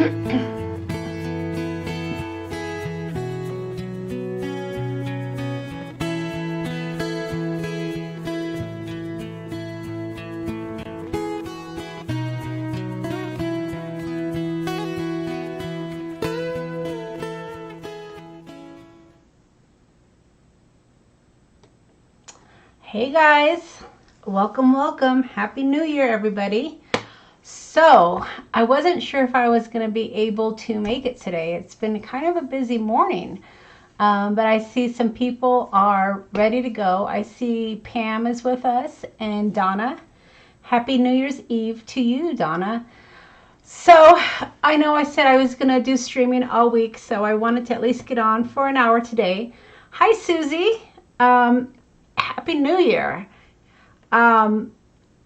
Hey guys, welcome. Happy New Year, everybody. So I wasn't sure if I was going to be able to make it today. It's been kind of a busy morning, but I see some people are ready to go. I see Pam is with us and Donna. Happy New Year's Eve to you, Donna. So I know I said I was going to do streaming all week, so I wanted to at least get on for an hour today. Hi, Susie. Happy New Year.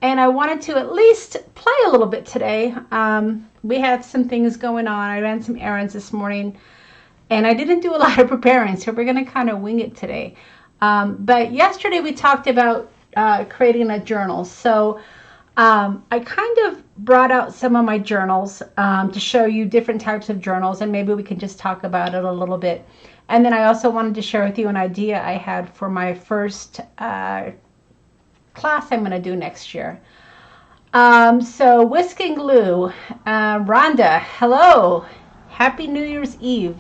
And I wanted to at least play a little bit today. We have some things going on. I ran some errands this morning and I didn't do a lot of preparing, so we're going to kind of wing it today. But yesterday we talked about creating a journal. So I kind of brought out some of my journals to show you different types of journals, and maybe we can just talk about it a little bit. And then I also wanted to share with you an idea I had for my first class I'm going to do next year. So Whisk and Glue, Rhonda, hello, Happy New Year's Eve.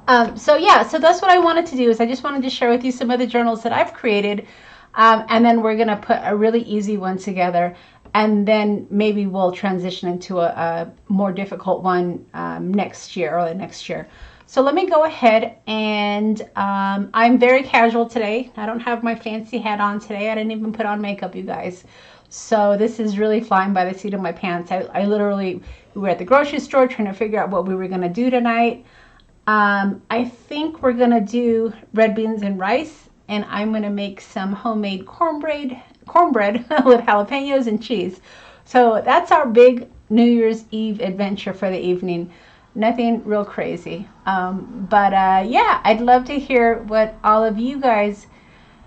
So that's what I wanted to do, is I just wanted to share with you some of the journals that I've created, and then we're going to put a really easy one together, and then maybe we'll transition into a more difficult one next year, early next year. So let me go ahead and I'm very casual today. I don't have my fancy hat on today. I didn't even put on makeup, you guys. So this is really flying by the seat of my pants. I literally, we were at the grocery store trying to figure out what we were going to do tonight. I think we're going to do red beans and rice, and I'm going to make some homemade cornbread with jalapenos and cheese. So that's our big New Year's Eve adventure for the evening. Nothing real crazy. Yeah, I'd love to hear what all of you guys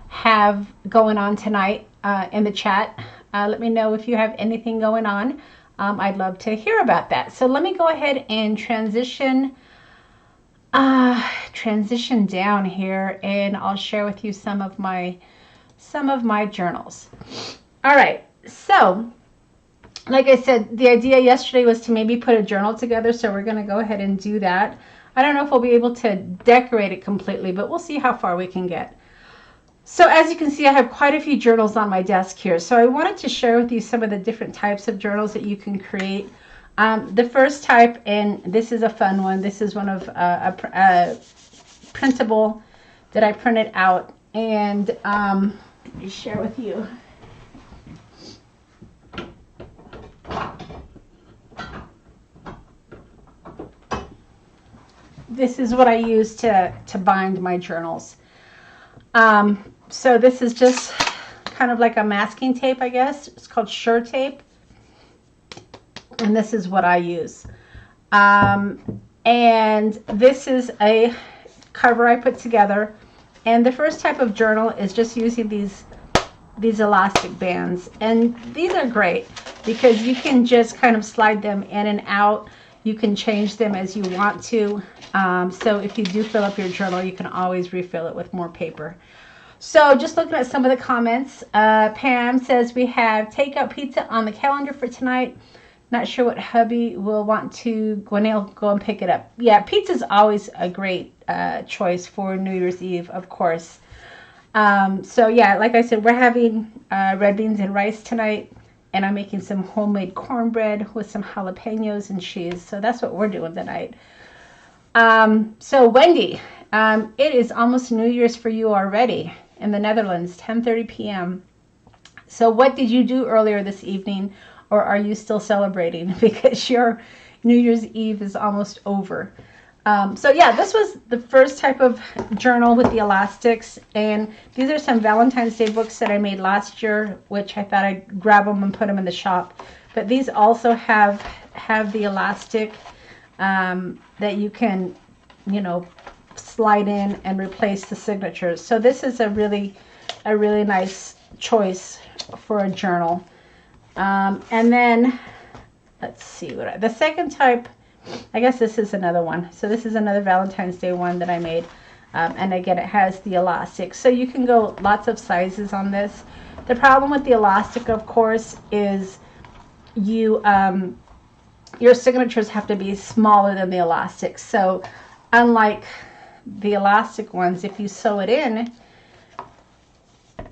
have going on tonight in the chat. Let me know if you have anything going on. I'd love to hear about that. So let me go ahead and transition down here, and I'll share with you some of my journals. All right, so like I said, the idea yesterday was to maybe put a journal together, so we're going to go ahead and do that. I don't know if we'll be able to decorate it completely, but we'll see how far we can get. So as you can see, I have quite a few journals on my desk here. So I wanted to share with you some of the different types of journals that you can create. The first type, and this is a fun one, this is one of a printable that I printed out, and let me share with you. This is what I use to bind my journals. So this is just kind of like a masking tape, I guess. It's called Sure Tape. And this is what I use. And this is a cover I put together. And the first type of journal is just using these elastic bands. And these are great because you can just kind of slide them in and out. You can change them as you want to. So if you do fill up your journal, you can always refill it with more paper. So just looking at some of the comments, Pam says we have takeout pizza on the calendar for tonight. Not sure what hubby will want to go and pick it up. Yeah, pizza's always a great choice for New Year's Eve, of course. So yeah, like I said, we're having red beans and rice tonight, and I'm making some homemade cornbread with some jalapenos and cheese. So that's what we're doing tonight. So Wendy, it is almost New Year's for you already in the Netherlands, 10:30 p.m. So what did you do earlier this evening, or are you still celebrating? Because your New Year's Eve is almost over. So yeah, this was the first type of journal with the elastics, and these are some Valentine's Day books that I made last year, which I thought I'd grab them and put them in the shop. But these also have the elastic that you can, you know, slide in and replace the signatures. So this is a really nice choice for a journal. And then let's see what the second type I guess this is another one. So this is another Valentine's Day one that I made. And again, it has the elastic. So you can go lots of sizes on this. The problem with the elastic, of course, is your signatures have to be smaller than the elastic. So unlike the elastic ones, if you sew it in,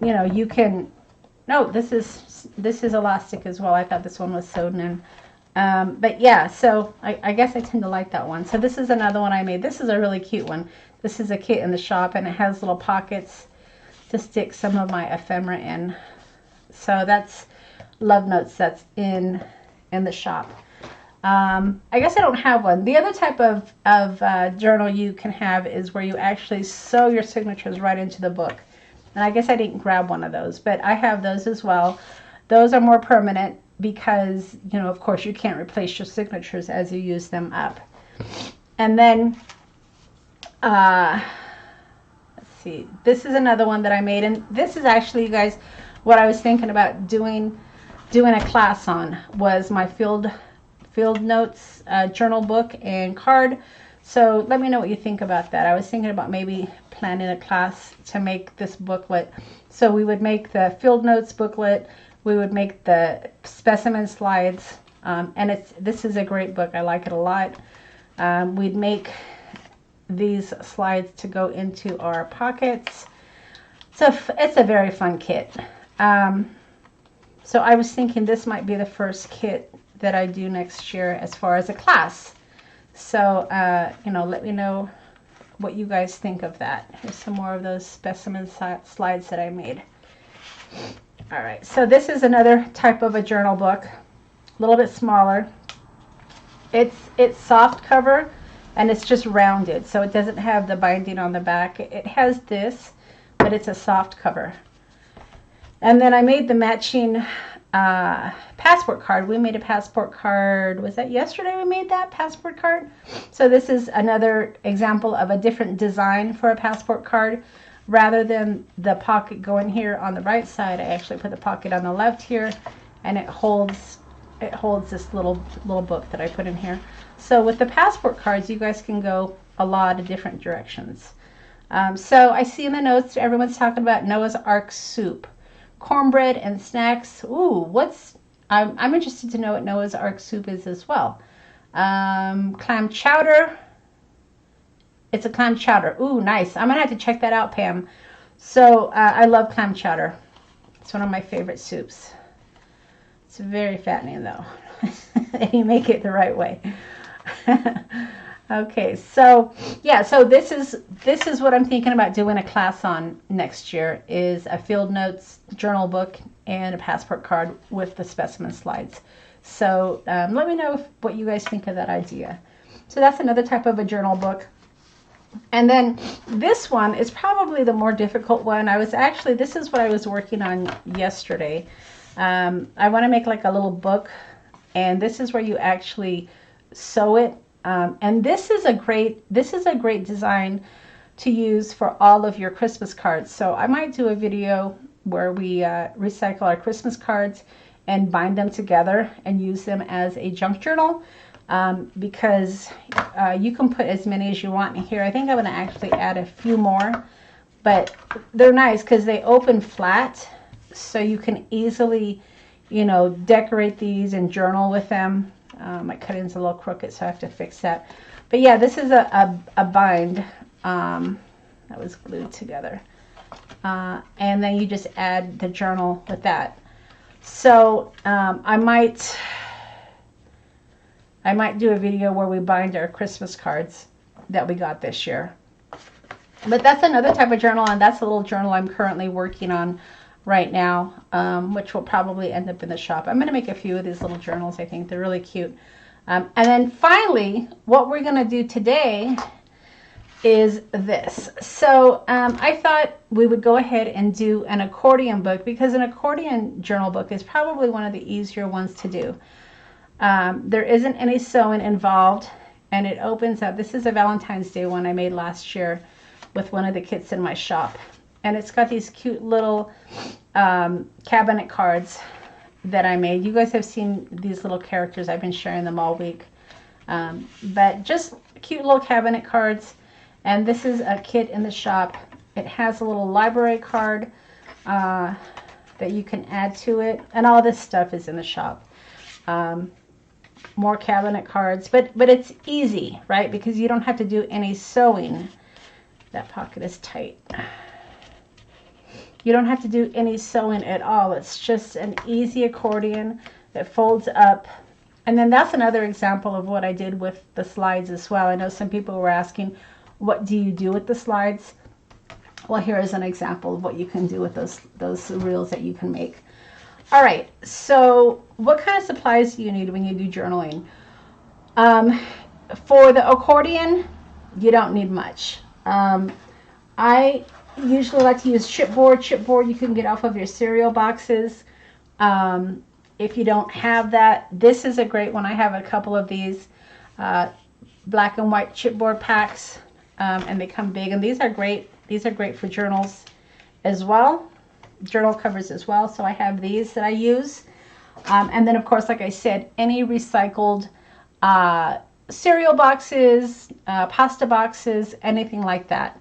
you know, you can, no, this is elastic as well. I thought this one was sewed in. But yeah, so I guess I tend to like that one. So this is another one I made. This is a really cute one. This is a kit in the shop, and it has little pockets to stick some of my ephemera in. So that's love notes that's in the shop. I guess I don't have one. The other type of journal you can have is where you actually sew your signatures right into the book. And I guess I didn't grab one of those, but I have those as well. Those are more permanent because, you know, of course, you can't replace your signatures as you use them up. And then, let's see, this is another one that I made. And this is actually, you guys, what I was thinking about doing a class on was my field notes journal book and card. So let me know what you think about that. I was thinking about maybe planning a class to make this booklet. So we would make the field notes booklet, we would make the specimen slides, and this is a great book. I like it a lot. We'd make these slides to go into our pockets. So it's a very fun kit. So I was thinking this might be the first kit that I do next year as far as a class. So, you know, let me know what you guys think of that. Here's some more of those specimen slides that I made. All right, so this is another type of a journal book, a little bit smaller. It's soft cover, and it's just rounded, so it doesn't have the binding on the back. It has this, but it's a soft cover. And then I made the matching passport card. We made a passport card. Was that yesterday we made that passport card? So this is another example of a different design for a passport card. Rather than the pocket going here on the right side, I actually put the pocket on the left here, and it holds this little book that I put in here. So with the passport cards, you guys can go a lot of different directions. So I see in the notes everyone's talking about Noah's Ark soup. Cornbread and snacks. Ooh, I'm interested to know what Noah's Ark soup is as well. Clam chowder. It's a clam chowder. Ooh, nice. I'm gonna have to check that out, Pam. So I love clam chowder. It's one of my favorite soups. It's very fattening though, and you make it the right way. Okay, so yeah, so this is what I'm thinking about doing a class on next year, is a field notes journal book and a passport card with the specimen slides. So let me know what you guys think of that idea. So that's another type of a journal book. And then this one is probably the more difficult one. This is what I was working on yesterday. I want to make like a little book, and this is where you actually sew it. And this is a great design to use for all of your Christmas cards. So I might do a video where we recycle our Christmas cards and bind them together and use them as a junk journal, because you can put as many as you want in here. I think I'm going to actually add a few more, but they're nice because they open flat, so you can easily, you know, decorate these and journal with them. My cutting's a little crooked, so I have to fix that. But yeah, this is a bind that was glued together. And then you just add the journal with that. So I might do a video where we bind our Christmas cards that we got this year. But that's another type of journal, and that's a little journal I'm currently working on right now, which will probably end up in the shop. I'm going to make a few of these little journals. I think they're really cute. And then finally, what we're going to do today is this. So I thought we would go ahead and do an accordion book, because an accordion journal book is probably one of the easier ones to do. There isn't any sewing involved, and it opens up. This is a Valentine's Day one I made last year with one of the kits in my shop. And it's got these cute little cabinet cards that I made. You guys have seen these little characters. I've been sharing them all week. But just cute little cabinet cards. And this is a kit in the shop. It has a little library card that you can add to it. And all this stuff is in the shop. More cabinet cards. But it's easy, right? Because you don't have to do any sewing. That pocket is tight. You don't have to do any sewing at all. It's just an easy accordion that folds up. And then that's another example of what I did with the slides as well. I know some people were asking, what do you do with the slides? Well, here is an example of what you can do with those reels that you can make. All right, so what kind of supplies do you need when you do journaling? For the accordion, you don't need much. I usually like to use chipboard. Chipboard you can get off of your cereal boxes. If you don't have that, this is a great one. I have a couple of these black and white chipboard packs, and they come big. And these are great. These are great for journals as well, journal covers as well. So I have these that I use. And then, of course, like I said, any recycled cereal boxes, pasta boxes, anything like that.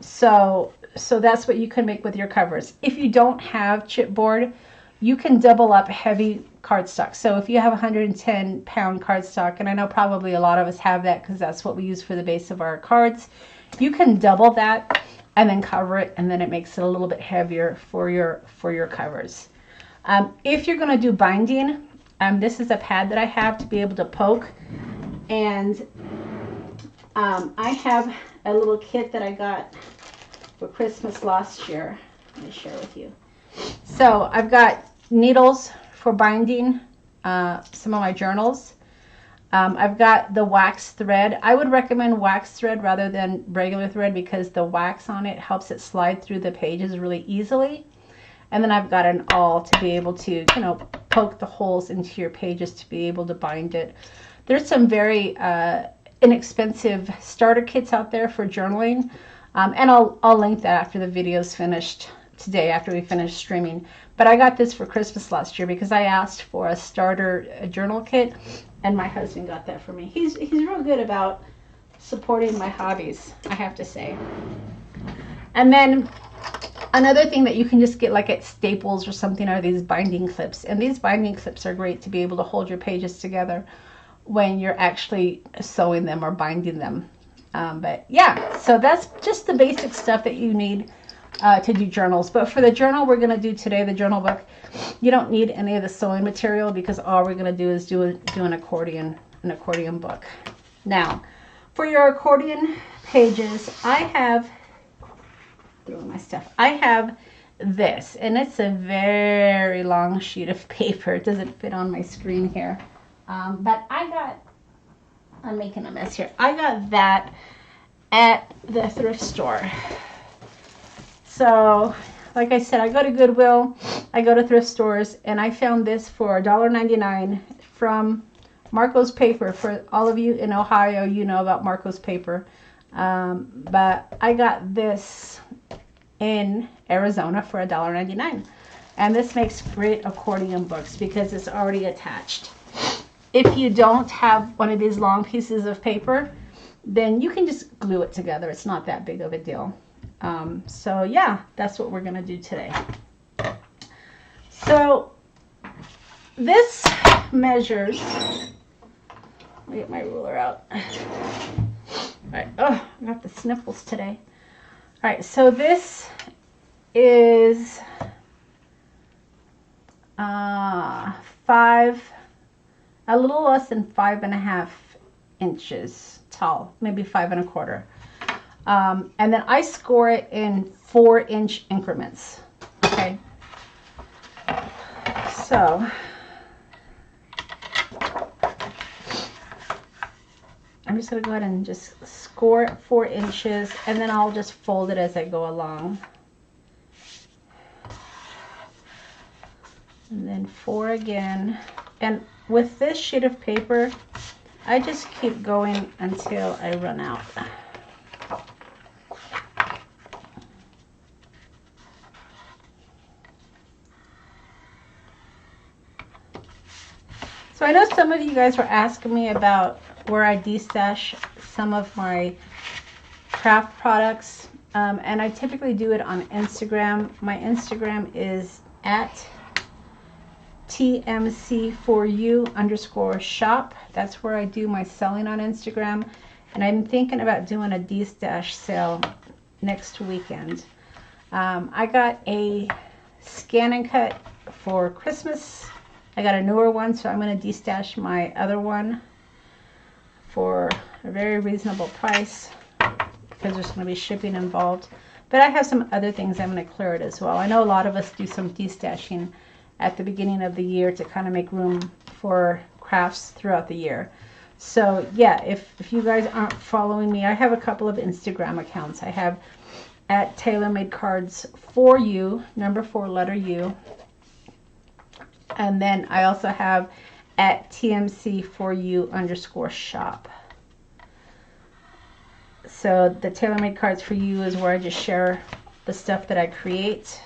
So that's what you can make with your covers. If you don't have chipboard, you can double up heavy cardstock. So if you have 110-pound cardstock, and I know probably a lot of us have that because that's what we use for the base of our cards, you can double that and then cover it, and then it makes it a little bit heavier for your covers. If you're going to do binding, this is a pad that I have to be able to poke, and I have a little kit that I got for Christmas last year. Let me share with you. So I've got needles for binding some of my journals. I've got the wax thread. I would recommend wax thread rather than regular thread because the wax on it helps it slide through the pages really easily. And then I've got an awl to be able to, you know, poke the holes into your pages to be able to bind it. There's some very inexpensive starter kits out there for journaling, and I'll link that after the video's finished today, after we finish streaming. But I got this for Christmas last year because I asked for a starter journal kit, and my husband got that for me. He's real good about supporting my hobbies, I have to say. And then another thing that you can just get like at Staples or something are these binding clips. And these binding clips are great to be able to hold your pages together when you're actually sewing them or binding them. But yeah, so that's just the basic stuff that you need to do journals. But for the journal we're going to do today, the journal book, you don't need any of the sewing material because all we're going to do is do an accordion book. Now, for your accordion pages, I have this, and it's a very long sheet of paper. It doesn't fit on my screen here, but I'm making a mess here. I got that at the thrift store. So like I said, I go to Goodwill, I go to thrift stores, and I found this for $1.99 from Marco's Paper. For all of you in Ohio, you know about Marco's Paper. But I got this in Arizona for $1.99. And this makes great accordion books because it's already attached. If you don't have one of these long pieces of paper, then you can just glue it together. It's not that big of a deal. So yeah, that's what we're going to do today. So this measures, let me get my ruler out. All right, oh, I got the sniffles today. All right, so this is a little less than 5.5 inches tall, maybe 5 1/4. And then I score it in 4-inch increments. Okay, so I'm just going to go ahead and just score it 4 inches, and then I'll just fold it as I go along. And then 4 again. And with this sheet of paper, I just keep going until I run out. So I know some of you guys were asking me about where I de-stash some of my craft products. And I typically do it on Instagram. My Instagram is at TMC4u_shop. That's where I do my selling on Instagram. And I'm thinking about doing a de-stash sale next weekend. I got a scan and cut for Christmas. I got a newer one, so I'm going to de-stash my other one for a very reasonable price because there's going to be shipping involved. But I have some other things I'm going to clear it as well. I know a lot of us do some de-stashing at the beginning of the year to kind of make room for crafts throughout the year. So yeah, if you guys aren't following me, I have a couple of Instagram accounts. I have at Taylormadecards4u, number 4, letter U. And then I also have at TMC4u_shop. So the Taylormade Cards for You is where I just share the stuff that I create.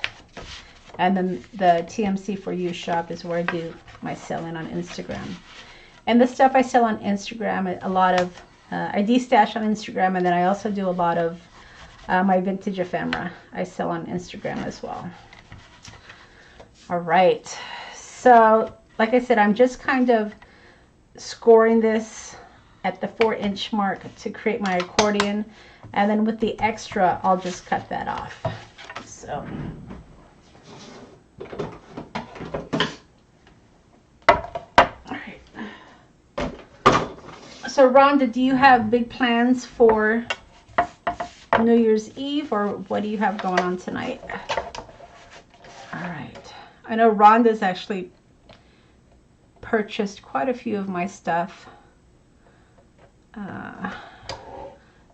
And then the TMC4u shop is where I do my selling on Instagram. And the stuff I sell on Instagram, a lot of, I de-stash on Instagram, and then I also do a lot of my vintage ephemera I sell on Instagram as well. All right. So, like I said, I'm just kind of scoring this at the 4-inch mark to create my accordion. And then with the extra, I'll just cut that off. So... So Rhonda, do you have big plans for New Year's Eve, or what do you have going on tonight? All right. I know Rhonda's actually purchased quite a few of my stuff.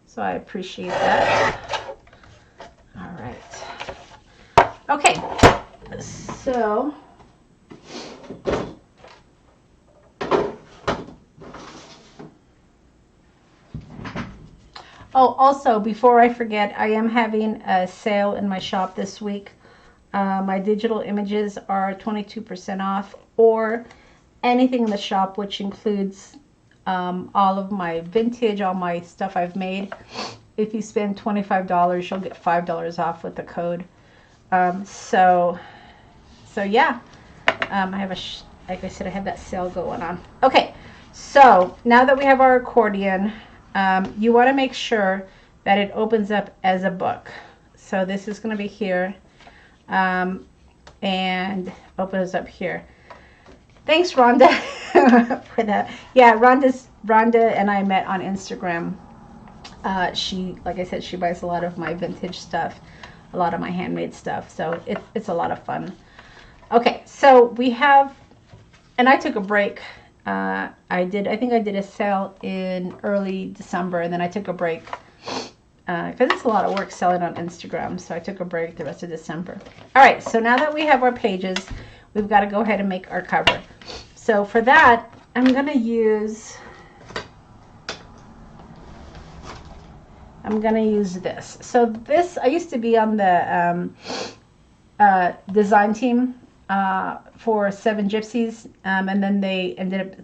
So I appreciate that. All right. Okay. So... Oh, also, before I forget, I am having a sale in my shop this week. My digital images are 22% off, or anything in the shop, which includes all of my vintage, all my stuff I've made. If you spend $25, you'll get $5 off with the code. So yeah, I have like I said, I have that sale going on. Okay, so now that we have our accordion, you want to make sure that it opens up as a book. So this is going to be here, and opens up here. Thanks, Rhonda, for that. Yeah, Rhonda and I met on Instagram. She, like I said, she buys a lot of my vintage stuff, a lot of my handmade stuff. So it's a lot of fun. Okay, so we have, and I took a break. I think I did a sale in early December, and then I took a break because it's a lot of work selling on Instagram, so I took a break the rest of December. All right, so now that we have our pages, we've got to go ahead and make our cover. So for that, I'm going to use this. So this, I used to be on the design team for 7 Gypsies, and then they ended up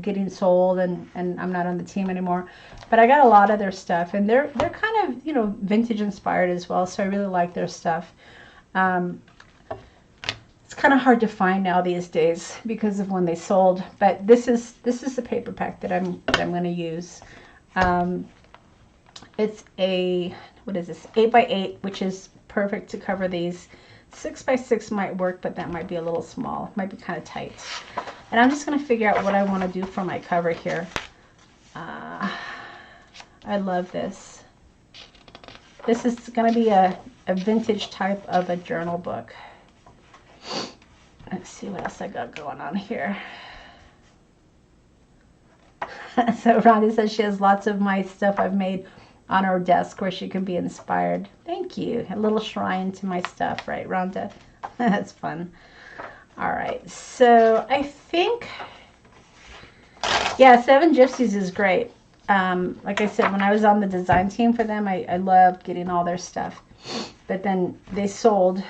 getting sold, and I'm not on the team anymore. But I got a lot of their stuff, and they're kind of, you know, vintage inspired as well, so I really like their stuff. It's kind of hard to find now these days because of when they sold, but this is the paper pack that I'm going to use. It's a, what is this, 8x8, which is perfect to cover these. 6x6 might work, but that might be a little small. Might be kind of tight. And I'm just going to figure out what I want to do for my cover here. I love this. This is going to be a vintage type of a journal book. Let's see what else I got going on here. So Rhonda says she has lots of my stuff I've made on her desk where she can be inspired. Thank you. A little shrine to my stuff, right, Rhonda? That's fun. All right, so I think, yeah, 7 Gypsies is great. Like I said, when I was on the design team for them, I loved getting all their stuff. But then they sold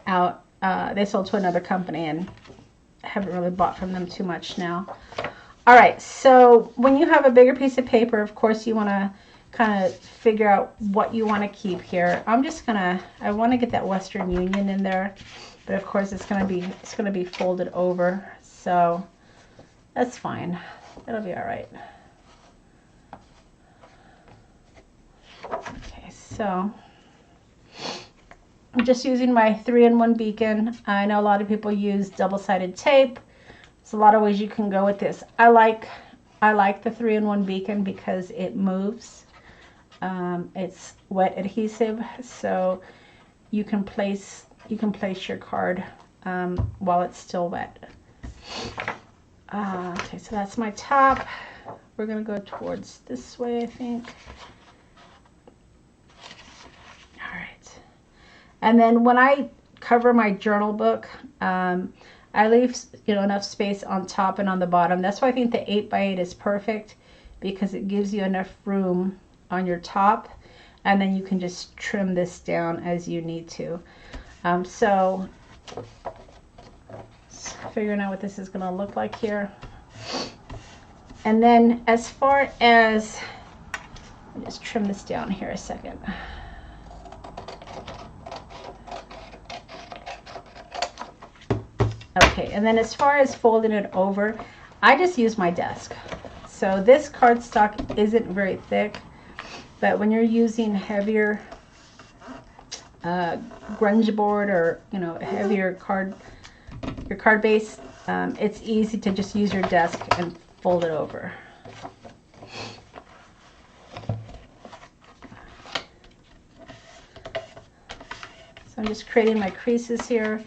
out. They sold to another company, and haven't really bought from them too much now. All right, so when you have a bigger piece of paper, of course, you want to kind of figure out what you want to keep here. I want to get that Western Union in there, but of course it's going to be folded over, so that's fine. It'll be all right. Okay, so I'm just using my 3-in-1 beacon. I know a lot of people use double-sided tape. There's a lot of ways you can go with this. I like the 3-in-1 beacon because it moves. It's wet adhesive, so you can place your card while it's still wet. Okay, so that's my top. We're gonna go towards this way, I think. All right, and then when I cover my journal book, I leave enough space on top and on the bottom. That's why I think the 8x8 is perfect, because it gives you enough room on your top, and then you can just trim this down as you need to. So figuring out what this is going to look like here. And then as far as, let me just trim this down here a second. Okay, and then as far as folding it over, I just use my desk. So this cardstock isn't very thick, but when you're using heavier grunge board, or heavier your card base, it's easy to just use your desk and fold it over. So I'm just creating my creases here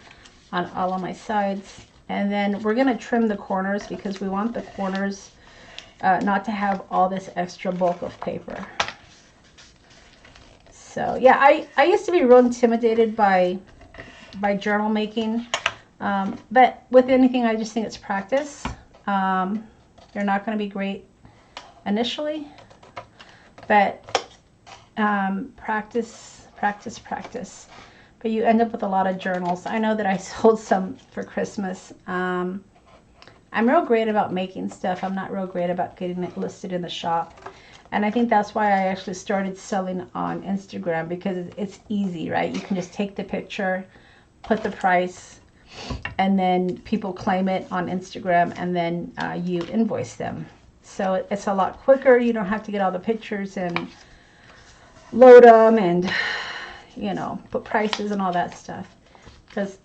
on all of my sides, and then we're going to trim the corners because we want the corners not to have all this extra bulk of paper. So yeah, I used to be real intimidated by journal making, but with anything, I just think it's practice. You're not going to be great initially, but practice. But you end up with a lot of journals. I know that I sold some for Christmas. I'm real great about making stuff. I'm not real great about getting it listed in the shop. And I think that's why I actually started selling on Instagram, because it's easy, right? You can just take the picture, put the price, and then people claim it on Instagram, and then you invoice them. So it's a lot quicker. You don't have to get all the pictures and load them and put prices and all that stuff, because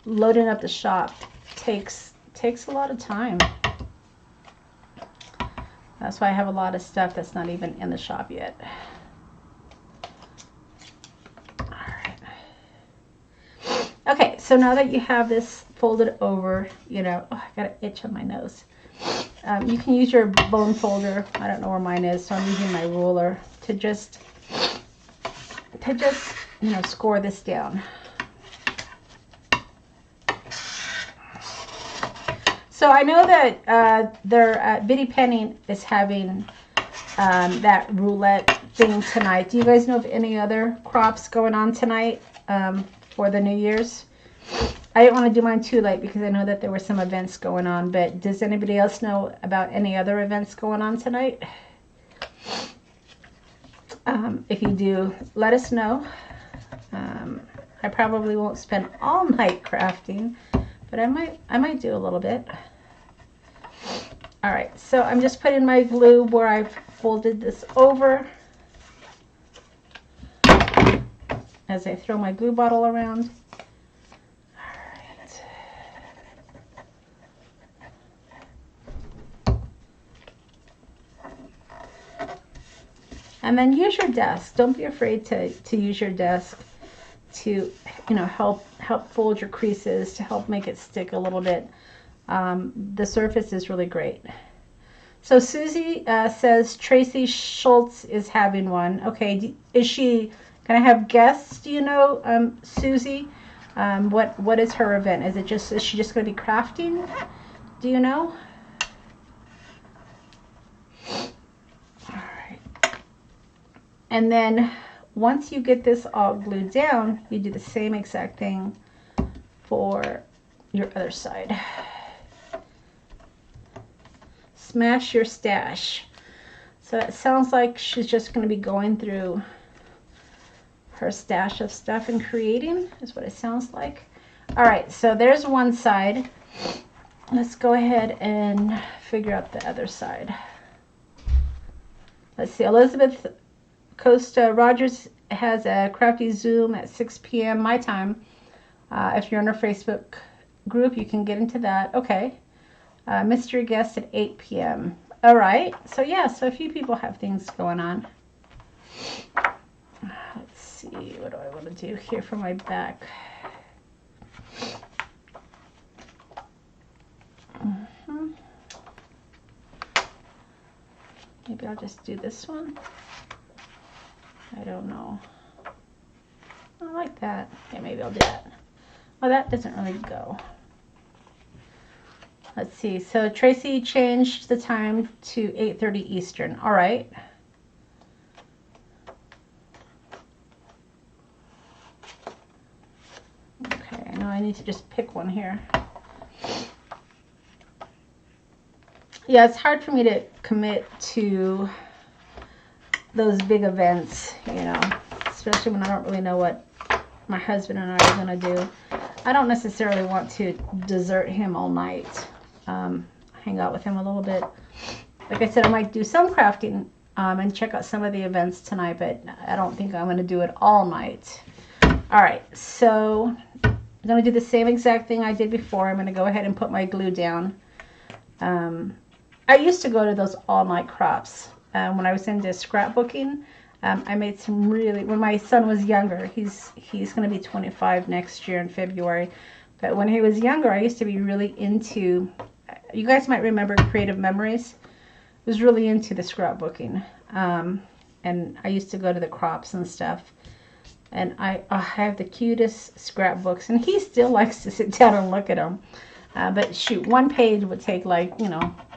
loading up the shop takes a lot of time. That's why I have a lot of stuff that's not even in the shop yet. All right. Okay, so now that you have this folded over, oh, I got an itch on my nose. You can use your bone folder. I don't know where mine is, so I'm using my ruler to just score this down. So I know that Bitty Penny is having that roulette thing tonight. Do you guys know of any other crops going on tonight for the New Year's? I didn't want to do mine too late because I know that there were some events going on, but does anybody else know about any other events going on tonight? If you do, let us know. I probably won't spend all night crafting, but I might do a little bit. All right, so I'm just putting my glue where I've folded this over as I throw my glue bottle around. And then use your desk. Don't be afraid to use your desk to help fold your creases, to help make it stick a little bit. The surface is really great. So Susie says Tracy Schultz is having one. Okay, is she gonna have guests? Do you know, Susie? What is her event? Is she just gonna be crafting? Do you know? And then once you get this all glued down, you do the same exact thing for your other side. Smash your stash. So it sounds like she's just going to be going through her stash of stuff and creating, is what it sounds like. All right, so there's one side. Let's go ahead and figure out the other side. Let's see, Elizabeth Costa Rogers has a crafty Zoom at 6 p.m. my time. If you're on our Facebook group, you can get into that. Okay. Mystery guest at 8 p.m. All right. So yeah, so a few people have things going on. Let's see, what do I want to do here for my back? Maybe I'll just do this one. I don't know. I like that. Yeah, maybe I'll do that. Well, that doesn't really go. Let's see. So Tracy changed the time to 8:30 Eastern. All right. Okay, now I need to just pick one here. Yeah, it's hard for me to commit to those big events, you know, especially when I don't really know what my husband and I are going to do. I don't necessarily want to desert him all night, hang out with him a little bit. Like I said, I might do some crafting and check out some of the events tonight, but I don't think I'm going to do it all night. All right, so I'm going to do the same exact thing I did before. I'm going to go ahead and put my glue down. I used to go to those all-night crops when I was into scrapbooking. I made some really, when my son was younger, he's going to be 25 next year in February, but when he was younger, I used to be really into, you guys might remember Creative Memories. I was really into the scrapbooking, and I used to go to the crops and stuff, and I have the cutest scrapbooks, and he still likes to sit down and look at them. But shoot, one page would take like,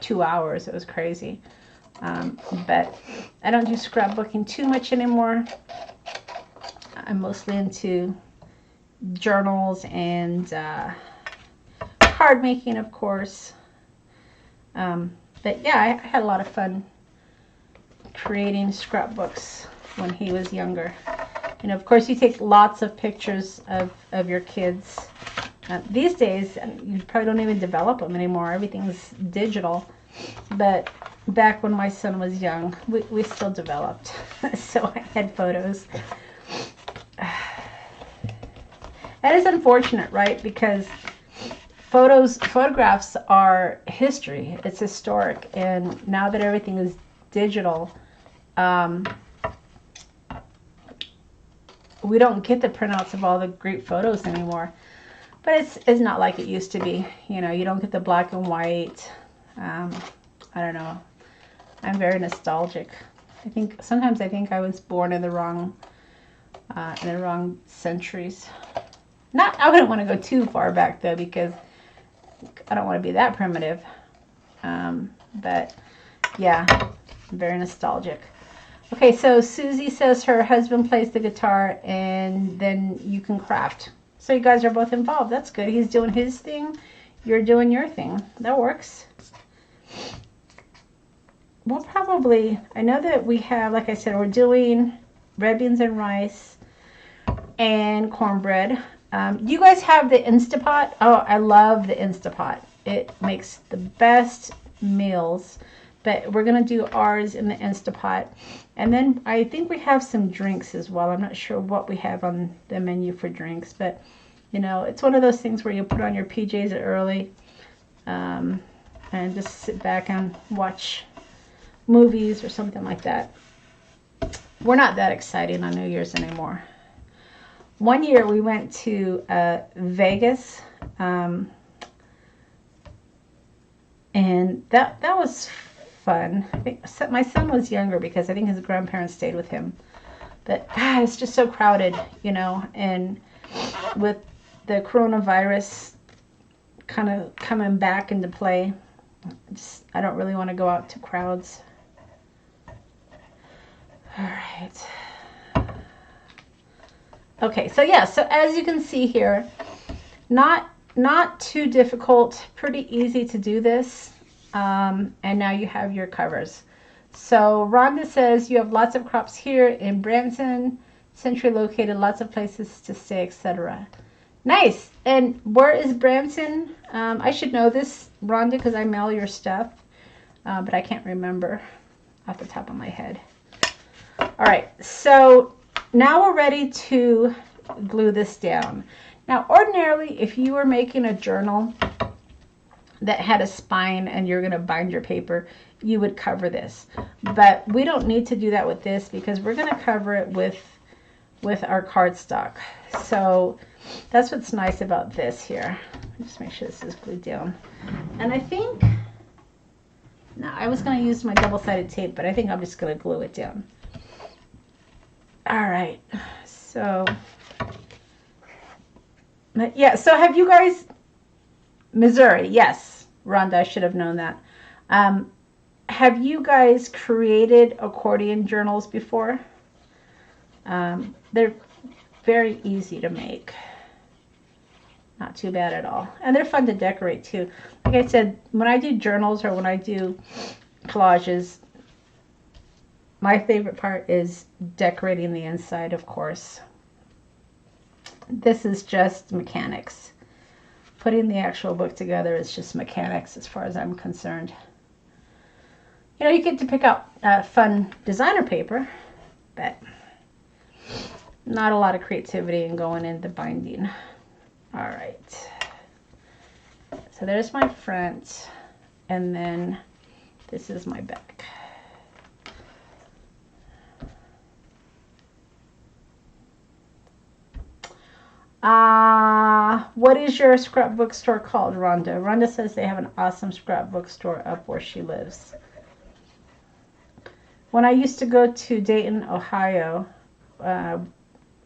2 hours. It was crazy. But I don't do scrapbooking too much anymore. I'm mostly into journals and card making, of course. But yeah, I had a lot of fun creating scrapbooks when he was younger. And of course, you take lots of pictures of your kids. These days, you probably don't even develop them anymore. Everything's digital. But back when my son was young, we still developed. So I had photos. That is unfortunate, right? Because photographs are history. It's historic. And now that everything is digital, we don't get the printouts of all the great photos anymore. But it's not like it used to be. You don't get the black and white. I don't know. I'm very nostalgic. Sometimes I think I was born in the wrong centuries. I wouldn't want to go too far back though, because I don't want to be that primitive. But yeah, I'm very nostalgic. Okay, so Susie says her husband plays the guitar and then you can craft. So you guys are both involved. That's good. He's doing his thing. You're doing your thing. That works. We'll probably, I know that we have, like I said, we're doing red beans and rice and cornbread. You guys have the Instapot? Oh, I love the Instapot. It makes the best meals. But we're going to do ours in the Instapot. And then I think we have some drinks as well. I'm not sure what we have on the menu for drinks. But, it's one of those things where you put on your PJs early and just sit back and watch movies or something like that. We're not that exciting on New Year's anymore. One year we went to Vegas. And that was fun. I think my son was younger because I think his grandparents stayed with him. But it's just so crowded, and with the coronavirus kind of coming back into play, I don't really want to go out to crowds. All right. Okay, so yeah, so as you can see here, not not too difficult, pretty easy to do this. And now you have your covers. So Rhonda says you have lots of crops here in Brampton, centrally located, lots of places to stay, etc. Nice. And where is Brampton? I should know this, Rhonda, because I mail your stuff, but I can't remember off the top of my head. All right, so now we're ready to glue this down. Now, ordinarily, if you were making a journal that had a spine and you're going to bind your paper, you would cover this. But we don't need to do that with this because we're going to cover it with our cardstock. So that's what's nice about this here. Just make sure this is glued down. And I think, no, I was going to use my double-sided tape, but I think I'm just going to glue it down. All right, so yeah, so have you guys, Missouri, yes, Rhonda, I should have known that. Have you guys created accordion journals before? They're very easy to make. Not too bad at all. And they're fun to decorate too. Like I said, when I do journals or when I do collages, my favorite part is decorating the inside, of course. This is just mechanics. Putting the actual book together is just mechanics as far as I'm concerned. You know, you get to pick out fun designer paper, but not a lot of creativity in going into binding. All right. So there's my front, and then this is my back. What is your scrapbook store called, Rhonda? Rhonda says they have an awesome scrapbook store up where she lives. When I used to go to Dayton, Ohio,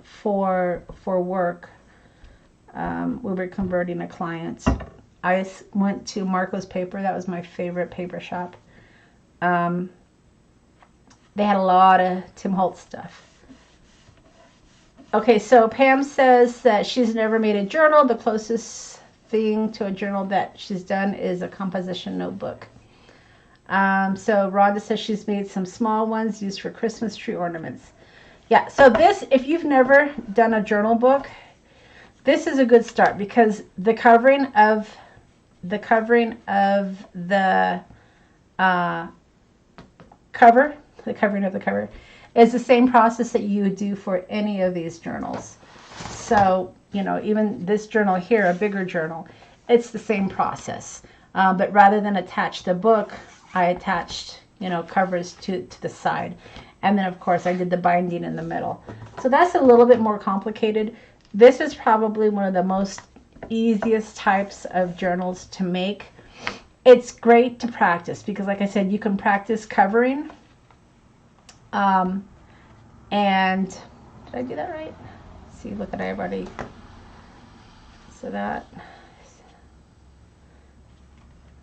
for work, we were converting a client. I went to Marco's Paper. That was my favorite paper shop. They had a lot of Tim Holtz stuff. Okay, so Pam says that she's never made a journal. The closest thing to a journal that she's done is a composition notebook. So Rhonda says she's made some small ones used for Christmas tree ornaments. Yeah, so this, if you've never done a journal book, this is a good start because the covering of the cover is the same process that you would do for any of these journals. So, you know, even this journal here, a bigger journal, it's the same process. But rather than attach the book, I attached, you know, covers to the side. And then, of course, I did the binding in the middle. So that's a little bit more complicated. This is probably one of the most easiest types of journals to make. It's great to practice because, like I said, you can practice covering. And did I do that right? Let's see, look at I've already. So that.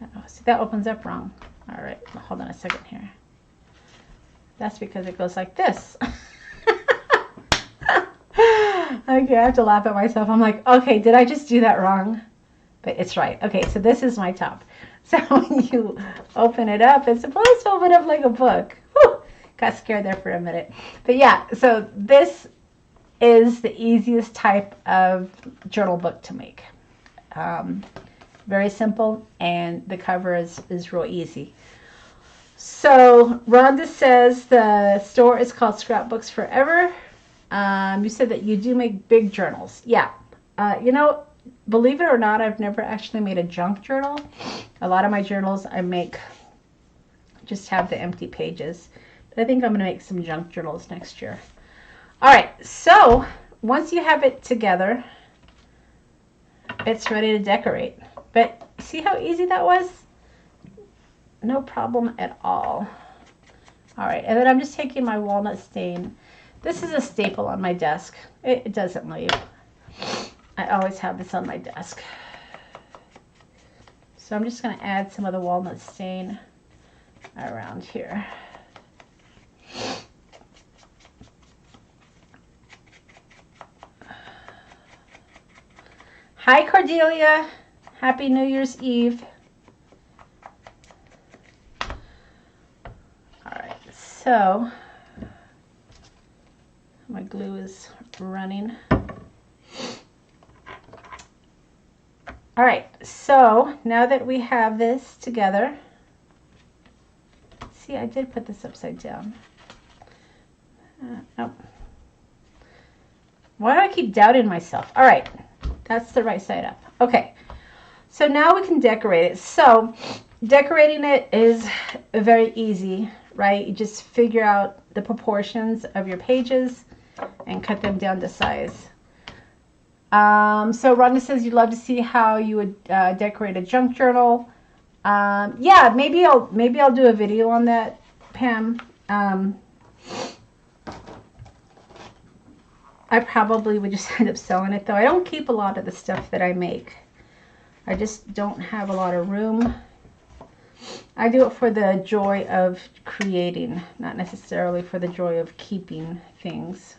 Oh, see, that opens up wrong. All right, hold on a second here. That's because it goes like this. Okay, I have to laugh at myself. I'm like, okay, did I just do that wrong? But it's right. Okay, so this is my top. So when you open it up, it's supposed to open up like a book. Whew, got scared there for a minute. But yeah, so this is the easiest type of journal book to make. Very simple, and the cover is real easy. So Rhonda says the store is called Scrapbooks Forever. You said that you do make big journals. Yeah. You know, believe it or not, I've never actually made a junk journal. A lot of my journals I make just have the empty pages. But I think I'm going to make some junk journals next year. All right. So once you have it together, it's ready to decorate. But see how easy that was? No problem at all. All right, and then I'm just taking my walnut stain. This is a staple on my desk. It doesn't leave. I always have this on my desk. So I'm just going to add some of the walnut stain around here. Hi, Cordelia. Happy New Year's Eve. All right, so my glue is running. All right, so now that we have this together, see, I did put this upside down. Nope. Why do I keep doubting myself? All right, that's the right side up. Okay, so now we can decorate it. So decorating it is very easy, right? You just figure out the proportions of your pages and cut them down to size. So Rhonda says you'd love to see how you would decorate a junk journal. Yeah, maybe I'll do a video on that, Pam. I probably would just end up selling it though. I don't keep a lot of the stuff that I make. I just don't have a lot of room. I do it for the joy of creating, not necessarily for the joy of keeping things.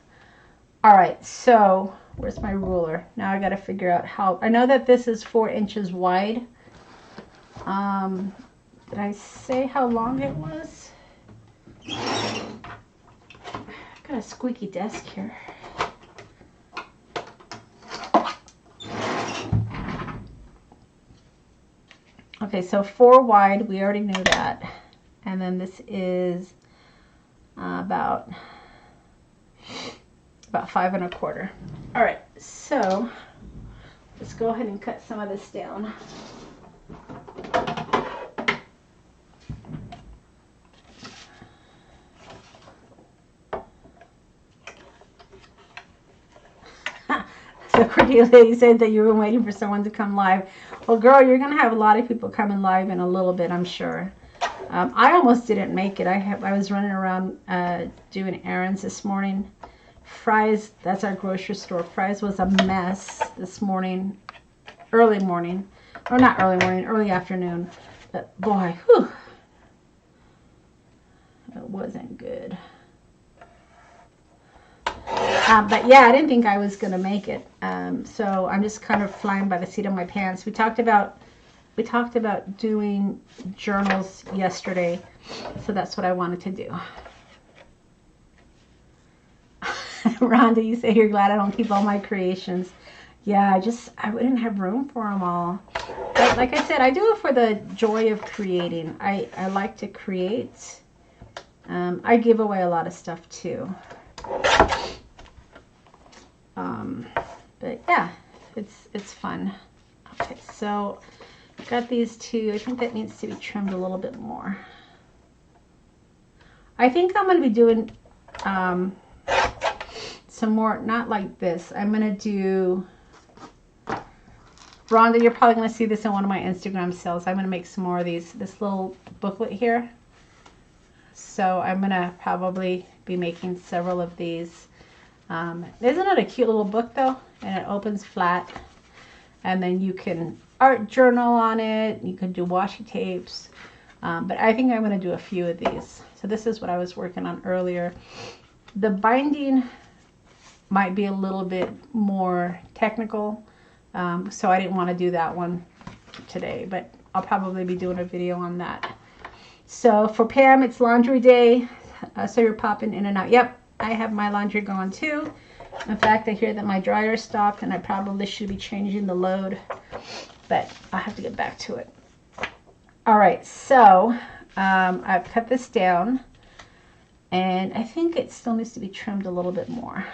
All right, so where's my ruler? Now I got to figure out how. I know that this is 4 inches wide. Did I say how long it was? I've got a squeaky desk here. Okay, so 4 wide, we already knew that. And then this is about 5 1/4. All right, so let's go ahead and cut some of this down. So Cordelia, you said that you were waiting for someone to come live. Well, girl, you're going to have a lot of people coming live in a little bit, I'm sure. I almost didn't make it. I was running around doing errands this morning. Fry's, that's our grocery store. Fry's was a mess this morning, early morning. Or not early morning, early afternoon. But boy, whew, it wasn't good. But yeah, I didn't think I was going to make it. So I'm just kind of flying by the seat of my pants. We talked about doing journals yesterday. So that's what I wanted to do. Rhonda, you say you're glad I don't keep all my creations. Yeah, I wouldn't have room for them all. But like I said, I do it for the joy of creating. I like to create. I give away a lot of stuff too. But yeah, it's fun. Okay, so I've got these two. I think that needs to be trimmed a little bit more. I think I'm going to be doing some more, not like this. I'm going to do, Rhonda, you're probably going to see this in one of my Instagram sales. I'm going to make some more of these, this little booklet here. So I'm going to probably be making several of these. Isn't it a cute little book though? And it opens flat. And then you can art journal on it. You can do washi tapes. But I think I'm going to do a few of these. So this is what I was working on earlier. The binding might be a little bit more technical. So I didn't want to do that one today. But I'll probably be doing a video on that. So for Pam, it's laundry day. So you're popping in and out. Yep, I have my laundry going too. In fact, I hear that my dryer stopped and I probably should be changing the load. But I'll have to get back to it. All right, so I've cut this down. And I think it still needs to be trimmed a little bit more.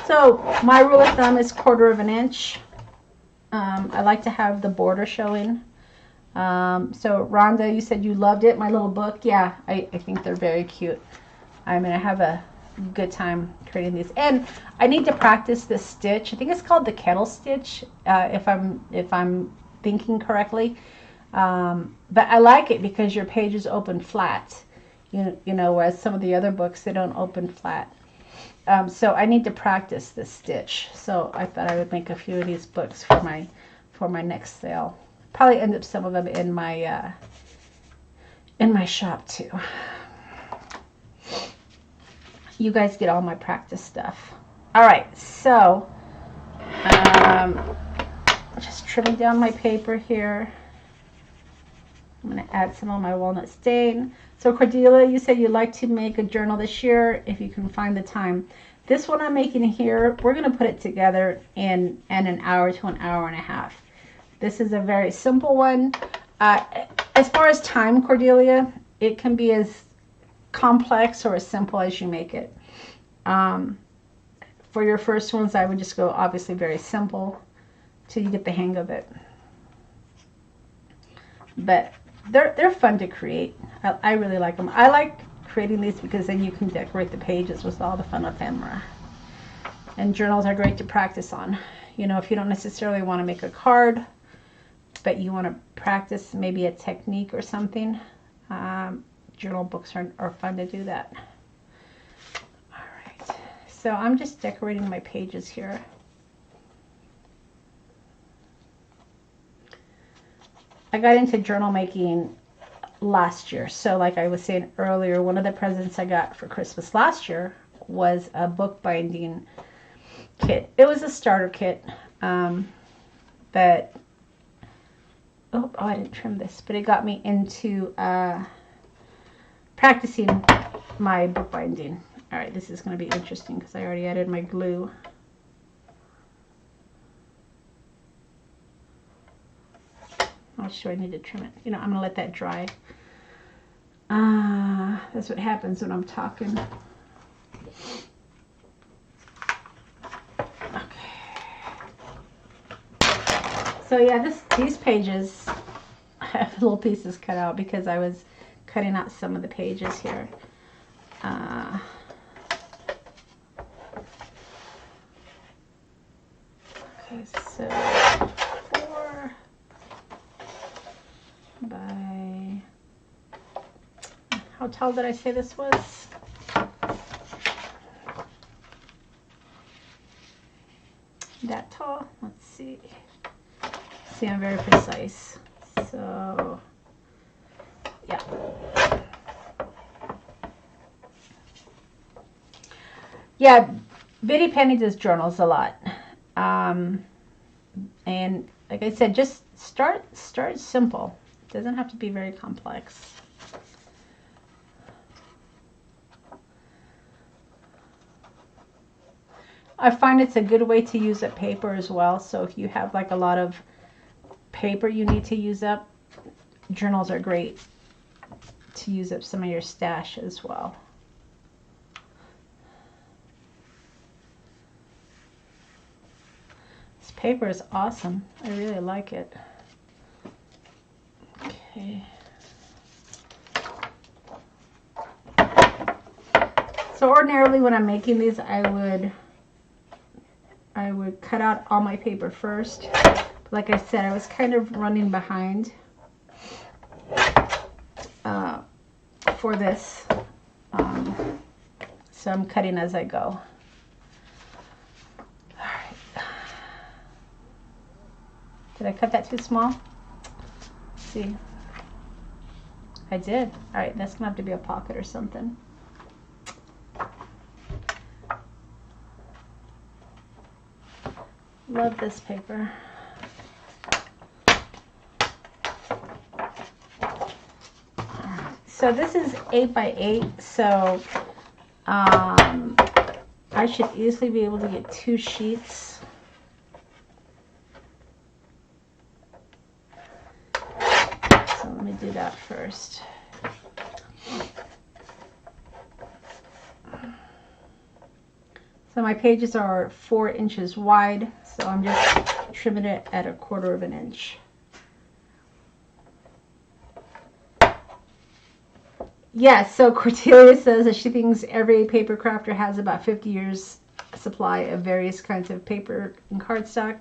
So my rule of thumb is 1/4 of an inch. I like to have the border showing. So Rhonda, you said you loved it, my little book. Yeah, I think they're very cute. I'm going to have a good time creating these. And I need to practice this stitch. I think it's called the kettle stitch, if I'm thinking correctly. But I like it because your pages open flat. You know, whereas some of the other books, they don't open flat. So I need to practice this stitch. So I thought I would make a few of these books for my next sale. Probably end up some of them in my shop too. You guys get all my practice stuff. All right, so just trimming down my paper here. I'm going to add some of my walnut stain. So Cordelia, you said you'd like to make a journal this year if you can find the time. This one I'm making here, we're going to put it together in an hour to an hour and a half. This is a very simple one. As far as time, Cordelia, it can be as complex or as simple as you make it. For your first ones, I would just go obviously very simple till you get the hang of it. But they're fun to create. I really like them. I like creating these because then you can decorate the pages with all the fun ephemera. And journals are great to practice on. You know, if you don't necessarily want to make a card, but you want to practice maybe a technique or something, journal books are fun to do that. All right, so I'm just decorating my pages here. I got into journal making last year. So like I was saying earlier, one of the presents I got for Christmas last year was a bookbinding kit. It was a starter kit, but oh, I didn't trim this, but it got me into practicing my bookbinding. All right, this is going to be interesting because I already added my glue. How much do I need to trim it? You know, I'm going to let that dry. That's what happens when I'm talking. Okay. So yeah, these pages, I have little pieces cut out because I was cutting out some of the pages here. Okay, so 4 by, how tall did I say this was? That tall? Let's see. See, I'm very precise. So, yeah. Yeah, Bitty Penny does journals a lot. And like I said, just start simple. It doesn't have to be very complex. I find it's a good way to use up paper as well. So if you have like a lot of paper you need to use up, journals are great to use up some of your stash as well. This paper is awesome. I really like it. Okay. So ordinarily when I'm making these, I would cut out all my paper first. Like I said, I was kind of running behind for this, so I'm cutting as I go. All right. Did I cut that too small? Let's see. I did. All right, that's gonna have to be a pocket or something. Love this paper. So this is 8 by 8, so I should easily be able to get 2 sheets. So let me do that first. So my pages are 4 inches wide, so I'm just trimming it at 1/4 of an inch. Yes, so Cordelia says that she thinks every paper crafter has about 50 years supply of various kinds of paper and cardstock.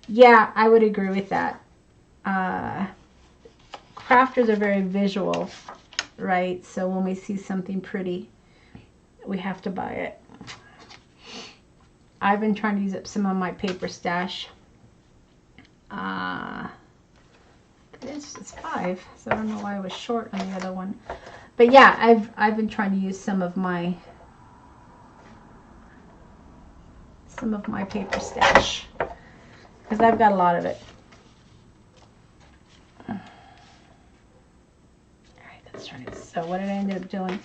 Yeah, I would agree with that. Crafters are very visual, right? So when we see something pretty, we have to buy it. I've been trying to use up some of my paper stash. It's 5, so I don't know why I was short on the other one. But yeah, I've been trying to use some of my paper stash because I've got a lot of it. All right, that's right. So what did I end up doing?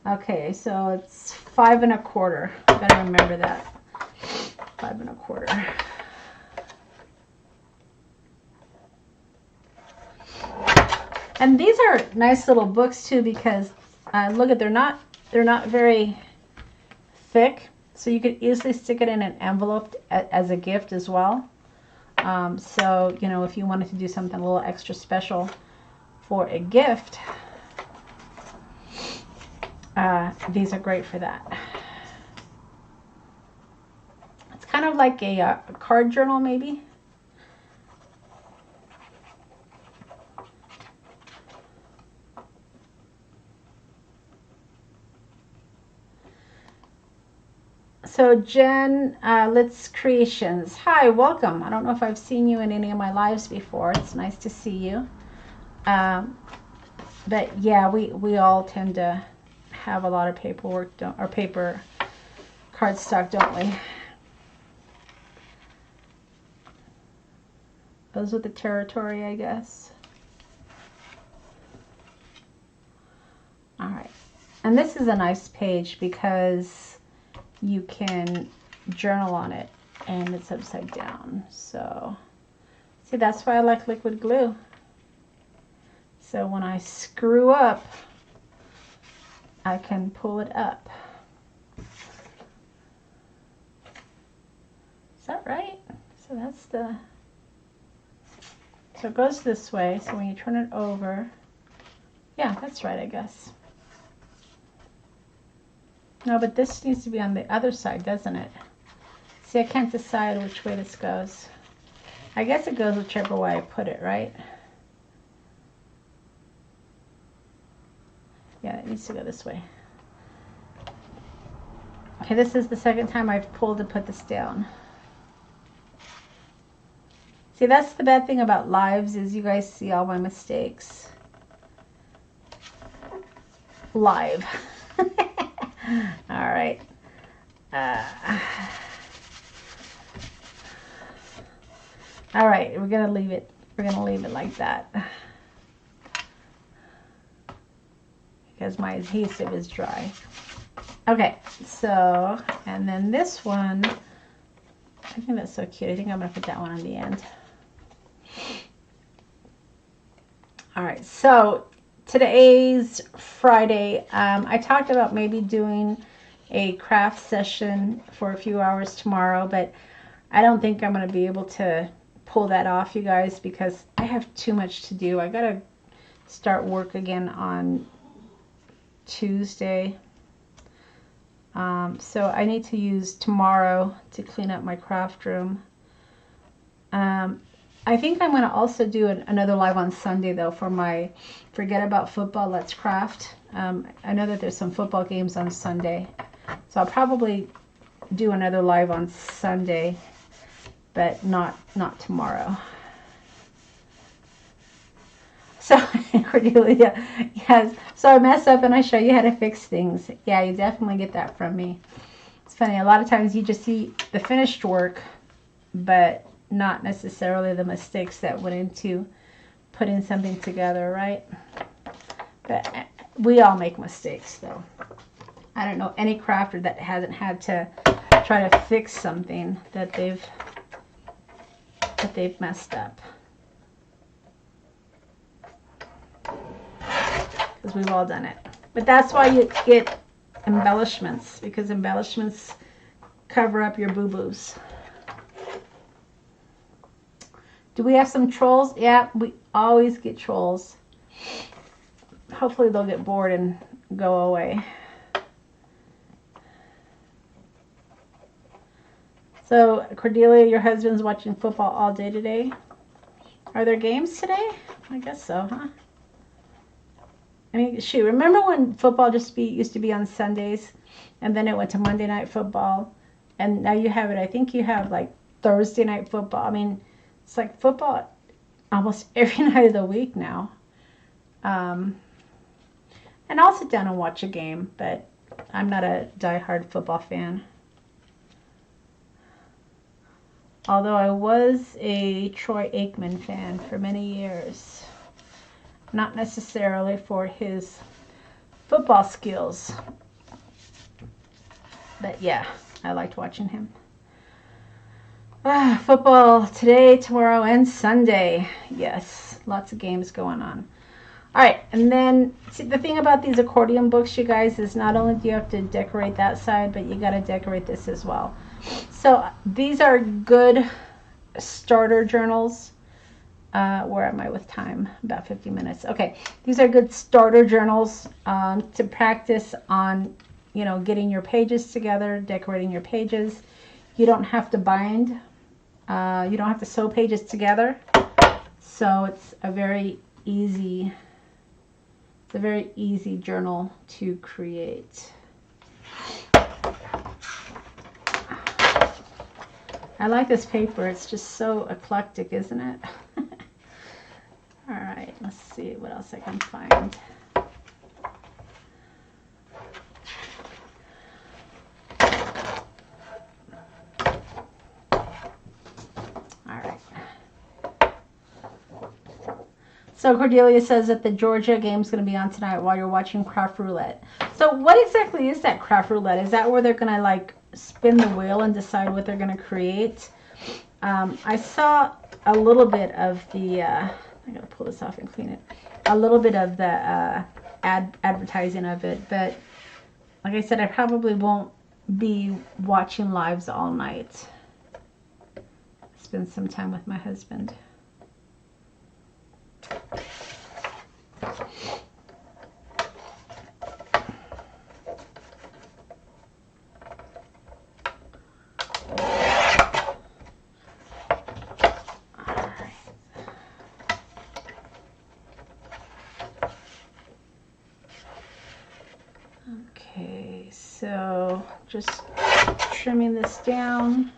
Okay, so it's 5 1/4. Gotta remember that. 5 1/4. And these are nice little books too because look at, they're not very thick, so you could easily stick it in an envelope as a gift as well. So you know, if you wanted to do something a little extra special for a gift, these are great for that. It's kind of like a card journal maybe. So Jen, Let's Creations. Hi, welcome. I don't know if I've seen you in any of my lives before. It's nice to see you. But yeah, we all tend to have a lot of paperwork, or paper cardstock, don't we? Those with the territory, I guess. All right. And this is a nice page because you can journal on it and it's upside down. So see, that's why I like liquid glue. So when I screw up, I can pull it up. Is that right? So that's the, so it goes this way. So when you turn it over, yeah, that's right, I guess. No, but this needs to be on the other side, doesn't it? See, I can't decide which way this goes. I guess it goes whichever way I put it, right? Yeah, it needs to go this way. Okay, this is the second time I've pulled to put this down. See, that's the bad thing about lives, is you guys see all my mistakes live. All right. All right, we're gonna leave it. We're gonna leave it like that because my adhesive is dry. Okay, so, and then this one, I think that's so cute. I think I'm gonna put that one on the end. All right, so today's Friday. I talked about maybe doing a craft session for a few hours tomorrow, but I don't think I'm going to be able to pull that off, you guys, because I have too much to do. I got to start work again on Tuesday. So I need to use tomorrow to clean up my craft room. I think I'm going to also do another live on Sunday, though, for my Forget About Football, Let's Craft. I know that there's some football games on Sunday, so I'll probably do another live on Sunday, but not tomorrow. So, Cordelia, yes, so I mess up and I show you how to fix things. Yeah, you definitely get that from me. It's funny, a lot of times you just see the finished work, but not necessarily the mistakes that went into putting something together, right? But we all make mistakes, though. I don't know any crafter that hasn't had to try to fix something that they've messed up. Because we've all done it. But that's why you get embellishments, because embellishments cover up your boo-boos. Do we have some trolls? Yeah, we always get trolls. Hopefully they'll get bored and go away. So, Cordelia, your husband's watching football all day today. Are there games today? I guess so, huh? I mean, shoot, remember when football used to be on Sundays, and then it went to Monday Night Football, and now you have it, I think you have like Thursday Night Football. I mean, it's like football almost every night of the week now. And I'll sit down and watch a game, but I'm not a diehard football fan. Although I was a Troy Aikman fan for many years. Not necessarily for his football skills. But yeah, I liked watching him. Football today, tomorrow, and Sunday. Yes, lots of games going on. All right, and then see, the thing about these accordion books, you guys, is not only do you have to decorate that side, but you got to decorate this as well. So these are good starter journals. Where am I with time? About 50 minutes. Okay, these are good starter journals to practice on, you know, getting your pages together, decorating your pages. You don't have to bind. You don't have to sew pages together. So it's a very easy journal to create. I like this paper. It's just so eclectic, isn't it? All right, let's see what else I can find. All right. So Cordelia says that the Georgia game is going to be on tonight while you're watching Craft Roulette. So what exactly is that Craft Roulette? Is that where they're going to like spin the wheel and decide what they're going to create? I saw a little bit of the, I got to pull this off and clean it, a little bit of the advertising of it, but like I said, I probably won't be watching lives all night. Spend some time with my husband. Okay, so just trimming this down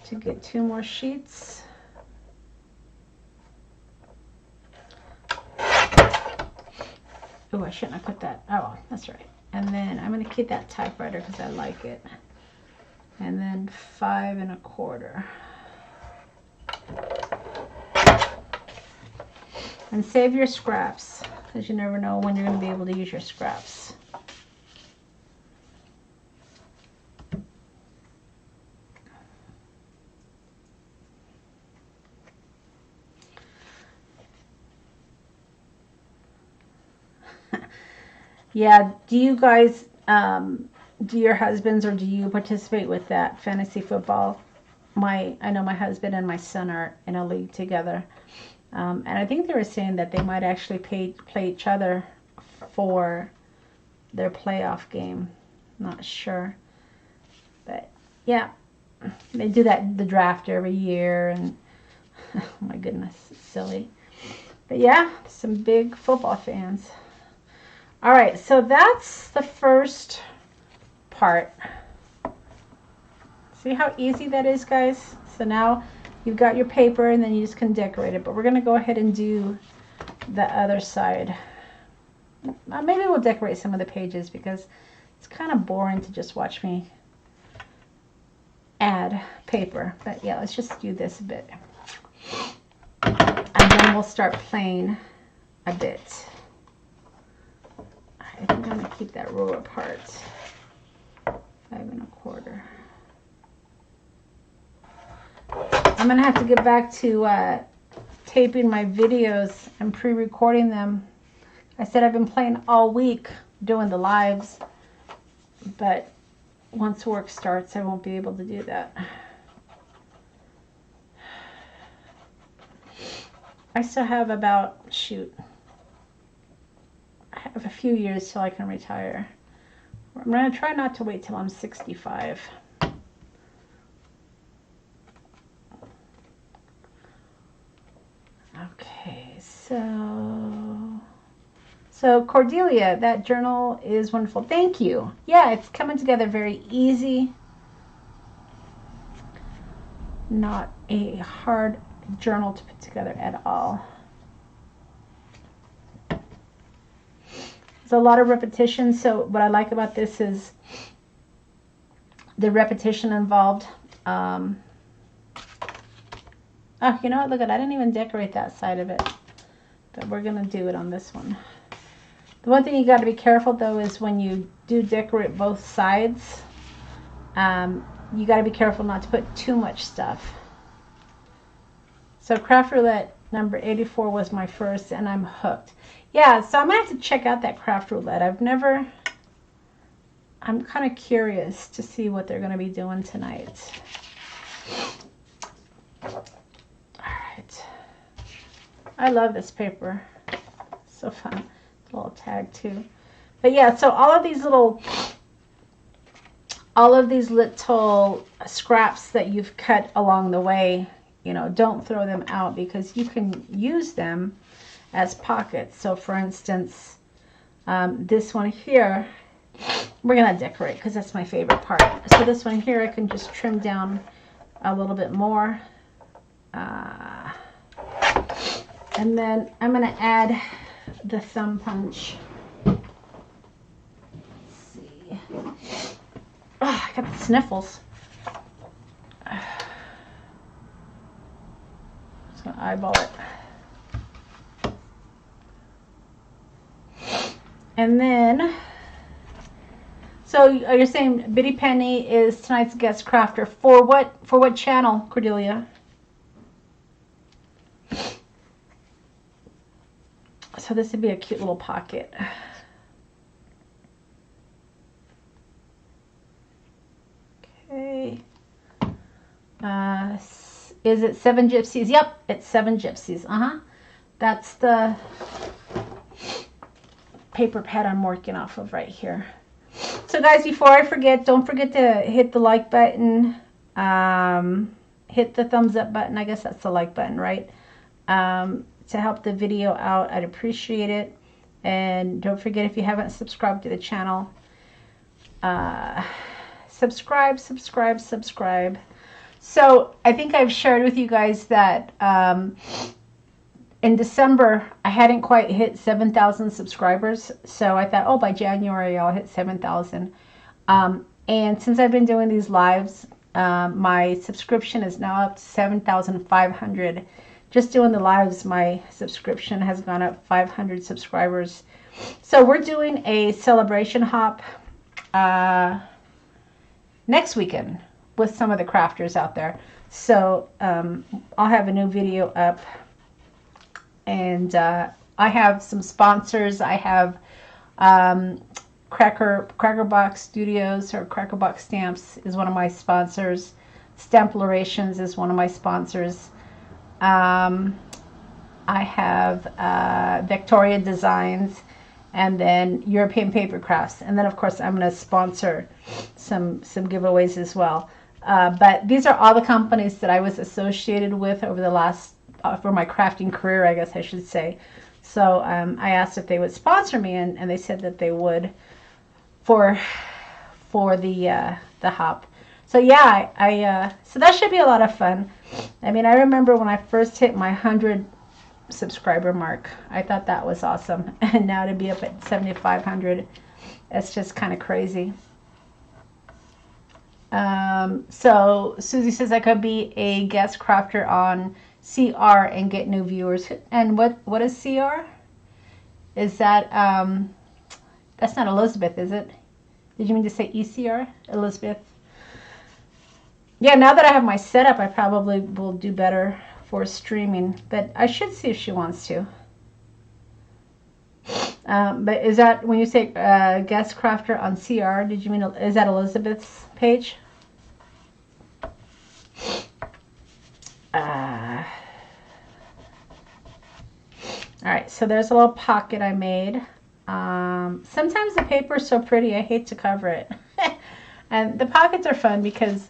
to get 2 more sheets. Oh, I shouldn't have put that. Oh, well, that's right. And then I'm going to keep that typewriter because I like it. And then 5 1/4. And save your scraps because you never know when you're going to be able to use your scraps. Yeah, do you guys, do your husbands or do you participate with that fantasy football? I know my husband and my son are in a league together. And I think they were saying that they might actually play each other for their playoff game. Not sure. But yeah, they do the draft every year. And oh my goodness, it's silly. But yeah, some big football fans. All right, so that's the first part. See how easy that is, guys? So now you've got your paper and then you just can decorate it. But we're going to go ahead and do the other side. Maybe we'll decorate some of the pages because it's kind of boring to just watch me add paper. But yeah, let's just do this a bit. And then we'll start playing a bit. I think I'm going to keep that row apart. 5 1/4. I'm going to have to get back to taping my videos and pre-recording them. I said I've been playing all week doing the lives, but once work starts, I won't be able to do that. I still have about, shoot, I have a few years till I can retire. I'm going to try not to wait till I'm 65. Okay, so Cordelia, that journal is wonderful. Thank you. Yeah, it's coming together very easy. Not a hard journal to put together at all. There's a lot of repetition, so what I like about this is the repetition involved. Oh, you know what? Look at, I didn't even decorate that side of it, but we're gonna do it on this one. The one thing you got to be careful though is when you do decorate both sides, you got to be careful not to put too much stuff. So Craft Roulette number 84 was my first, and I'm hooked. Yeah, so I'm gonna have to check out that Craft Roulette. I'm kind of curious to see what they're gonna be doing tonight. All right, I love this paper, so fun. Little tag too. But yeah, so all of these little scraps that you've cut along the way, you know, don't throw them out because you can use them as pockets. So for instance, this one here, we're gonna decorate because that's my favorite part. So this one here, I can just trim down a little bit more. And then I'm gonna add the thumb punch. Let's see. Oh, I got the sniffles. Just gonna eyeball it. And then, so you're saying Bitty Penny is tonight's guest crafter for what channel, Cordelia? So this would be a cute little pocket. Okay. Is it 7 Gypsies? Yep, it's 7 Gypsies. That's the paper pad I'm working off of right here. So guys, before I forget, don't forget to hit the like button, hit the thumbs up button. I guess that's the like button, right? To help the video out, I'd appreciate it. And don't forget, if you haven't subscribed to the channel, subscribe. So I think I've shared with you guys that in December I hadn't quite hit 7,000 subscribers, so I thought, oh, by January I'll hit 7,000. And since I've been doing these lives, my subscription is now up to 7,500. Just doing the lives, my subscription has gone up 500 subscribers. So we're doing a celebration hop next weekend with some of the crafters out there. So I'll have a new video up. And I have some sponsors. I have Cracker Box Studios, or Cracker Box Stamps is one of my sponsors. Stamplerations is one of my sponsors. I have Victoria Designs, and then European Paper Crafts, and then of course I'm going to sponsor some giveaways as well. But these are all the companies that I was associated with over the last for my crafting career, I guess I should say. So I asked if they would sponsor me, and they said that they would for the hop. So yeah, so that should be a lot of fun. I mean, I remember when I first hit my 100 subscriber mark, I thought that was awesome. And now to be up at 7,500, it's just kind of crazy. So Susie says I could be a guest crafter on CR and get new viewers. And what is CR? Is that, that's not Elizabeth, is it? Did you mean to say ECR, Elizabeth? Yeah, now that I have my setup, I probably will do better for streaming, but I should see if she wants to. But is that, when you say guest crafter on CR, did you mean, is that Elizabeth's page? All right, so there's a little pocket I made. Sometimes the paper is so pretty, I hate to cover it. And the pockets are fun because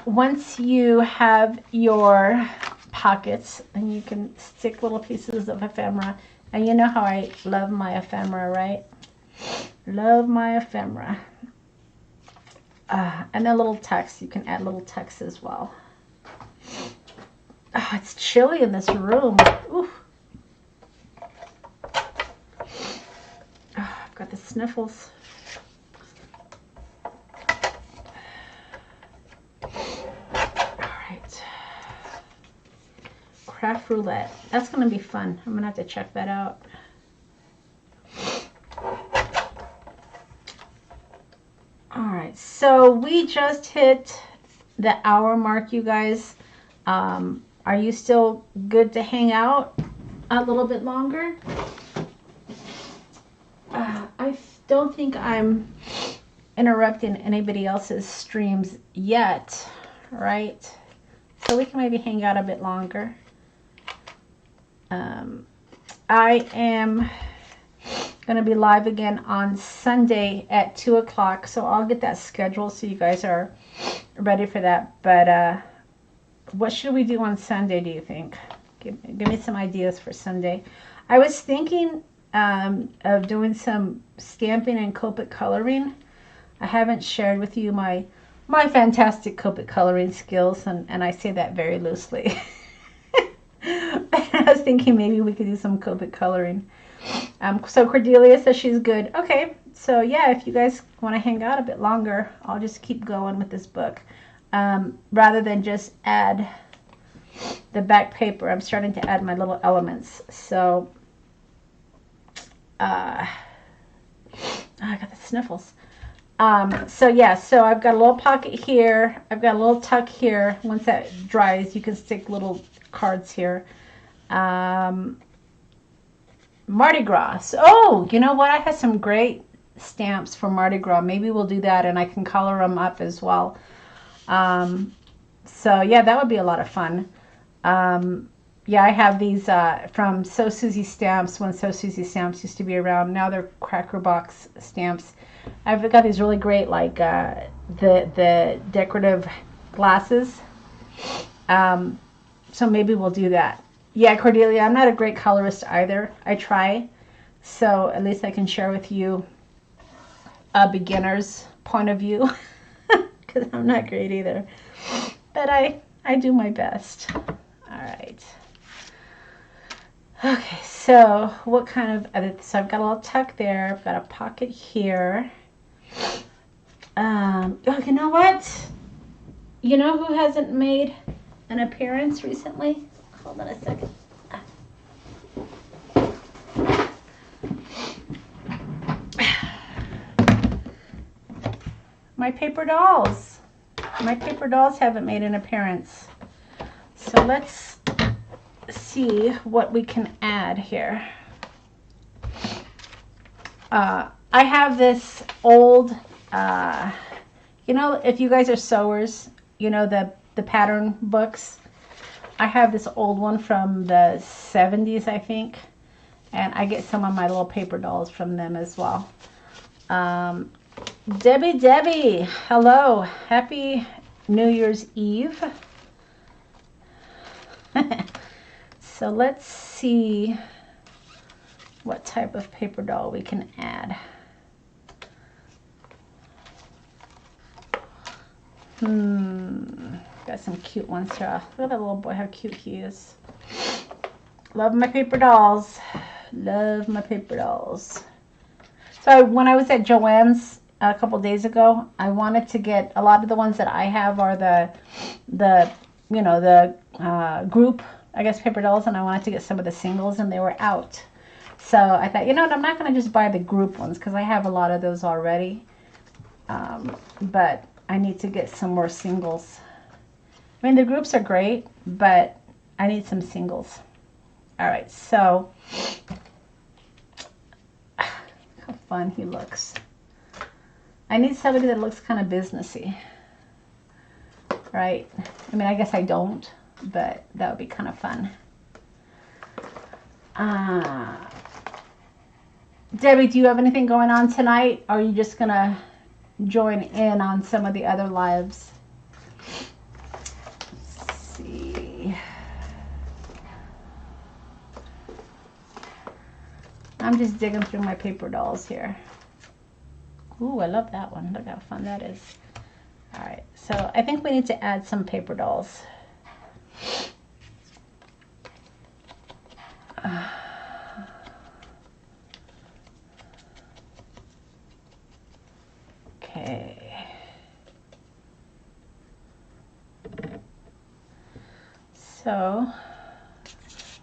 once you have your pockets, and you can stick little pieces of ephemera, and you know how I love my ephemera, right? Love my ephemera. And then little text, you can add little text as well. it's chilly in this room. Ooh. Oh, I've got the sniffles. Craft roulette. That's going to be fun. I'm going to have to check that out. Alright, so we just hit the hour mark, you guys. Are you still good to hang out a little bit longer? I don't think I'm interrupting anybody else's streams yet, right? So we can maybe hang out a bit longer. I am going to be live again on Sunday at 2 o'clock, so I'll get that scheduled so you guys are ready for that. But what should we do on Sunday, do you think? Give me some ideas for Sunday. I was thinking of doing some stamping and Copic coloring. I haven't shared with you my fantastic Copic coloring skills, and I say that very loosely. I was thinking maybe we could do some Copic coloring. So Cordelia says she's good. Okay, so yeah, if you guys want to hang out a bit longer, I'll just keep going with this book. Rather than just add the back paper, I'm starting to add my little elements. So, I got the sniffles. So yeah, so I've got a little pocket here. I've got a little tuck here. Once that dries, you can stick little cards here. Mardi Gras. Oh, you know what? I have some great stamps for Mardi Gras. Maybe we'll do that, and I can color them up as well. So yeah, that would be a lot of fun. Yeah, I have these from So Susie Stamps, when So Susie Stamps used to be around. Now they're Cracker Box stamps. I've got these really great, like the decorative glasses. So maybe we'll do that. Yeah, Cordelia, I'm not a great colorist either. I try, so at least I can share with you a beginner's point of view, because I'm not great either. But I do my best. All right. Okay, so what kind of, so I've got a little tuck there. I've got a pocket here. Oh, you know what? You know who hasn't made an appearance recently? Hold on a second. My paper dolls. My paper dolls haven't made an appearance. So let's see what we can add here. I have this old, you know, if you guys are sewers, you know, the pattern books. I have this old one from the 70s, I think, and I get some of my little paper dolls from them as well. Debbie, hello. Happy New Year's Eve. So let's see what type of paper doll we can add. Got some cute ones here. Look at that little boy, how cute he is. Love my paper dolls. Love my paper dolls. So when I was at Joann's a couple days ago, I wanted to get, a lot of the ones that I have are the you know, the group, I guess, paper dolls, and I wanted to get some of the singles, and they were out. So I thought, you know what, I'm not going to just buy the group ones because I have a lot of those already. But I need to get some more singles. I mean, the groups are great, but I need some singles. All right, so how fun he looks. I need somebody that looks kind of businessy, right? I mean, I guess I don't, but that would be kind of fun. Debbie, do you have anything going on tonight? Or are you just gonna join in on some of the other lives? Let's see. I'm just digging through my paper dolls here. Ooh, I love that one. Look how fun that is. All right, so I think we need to add some paper dolls. So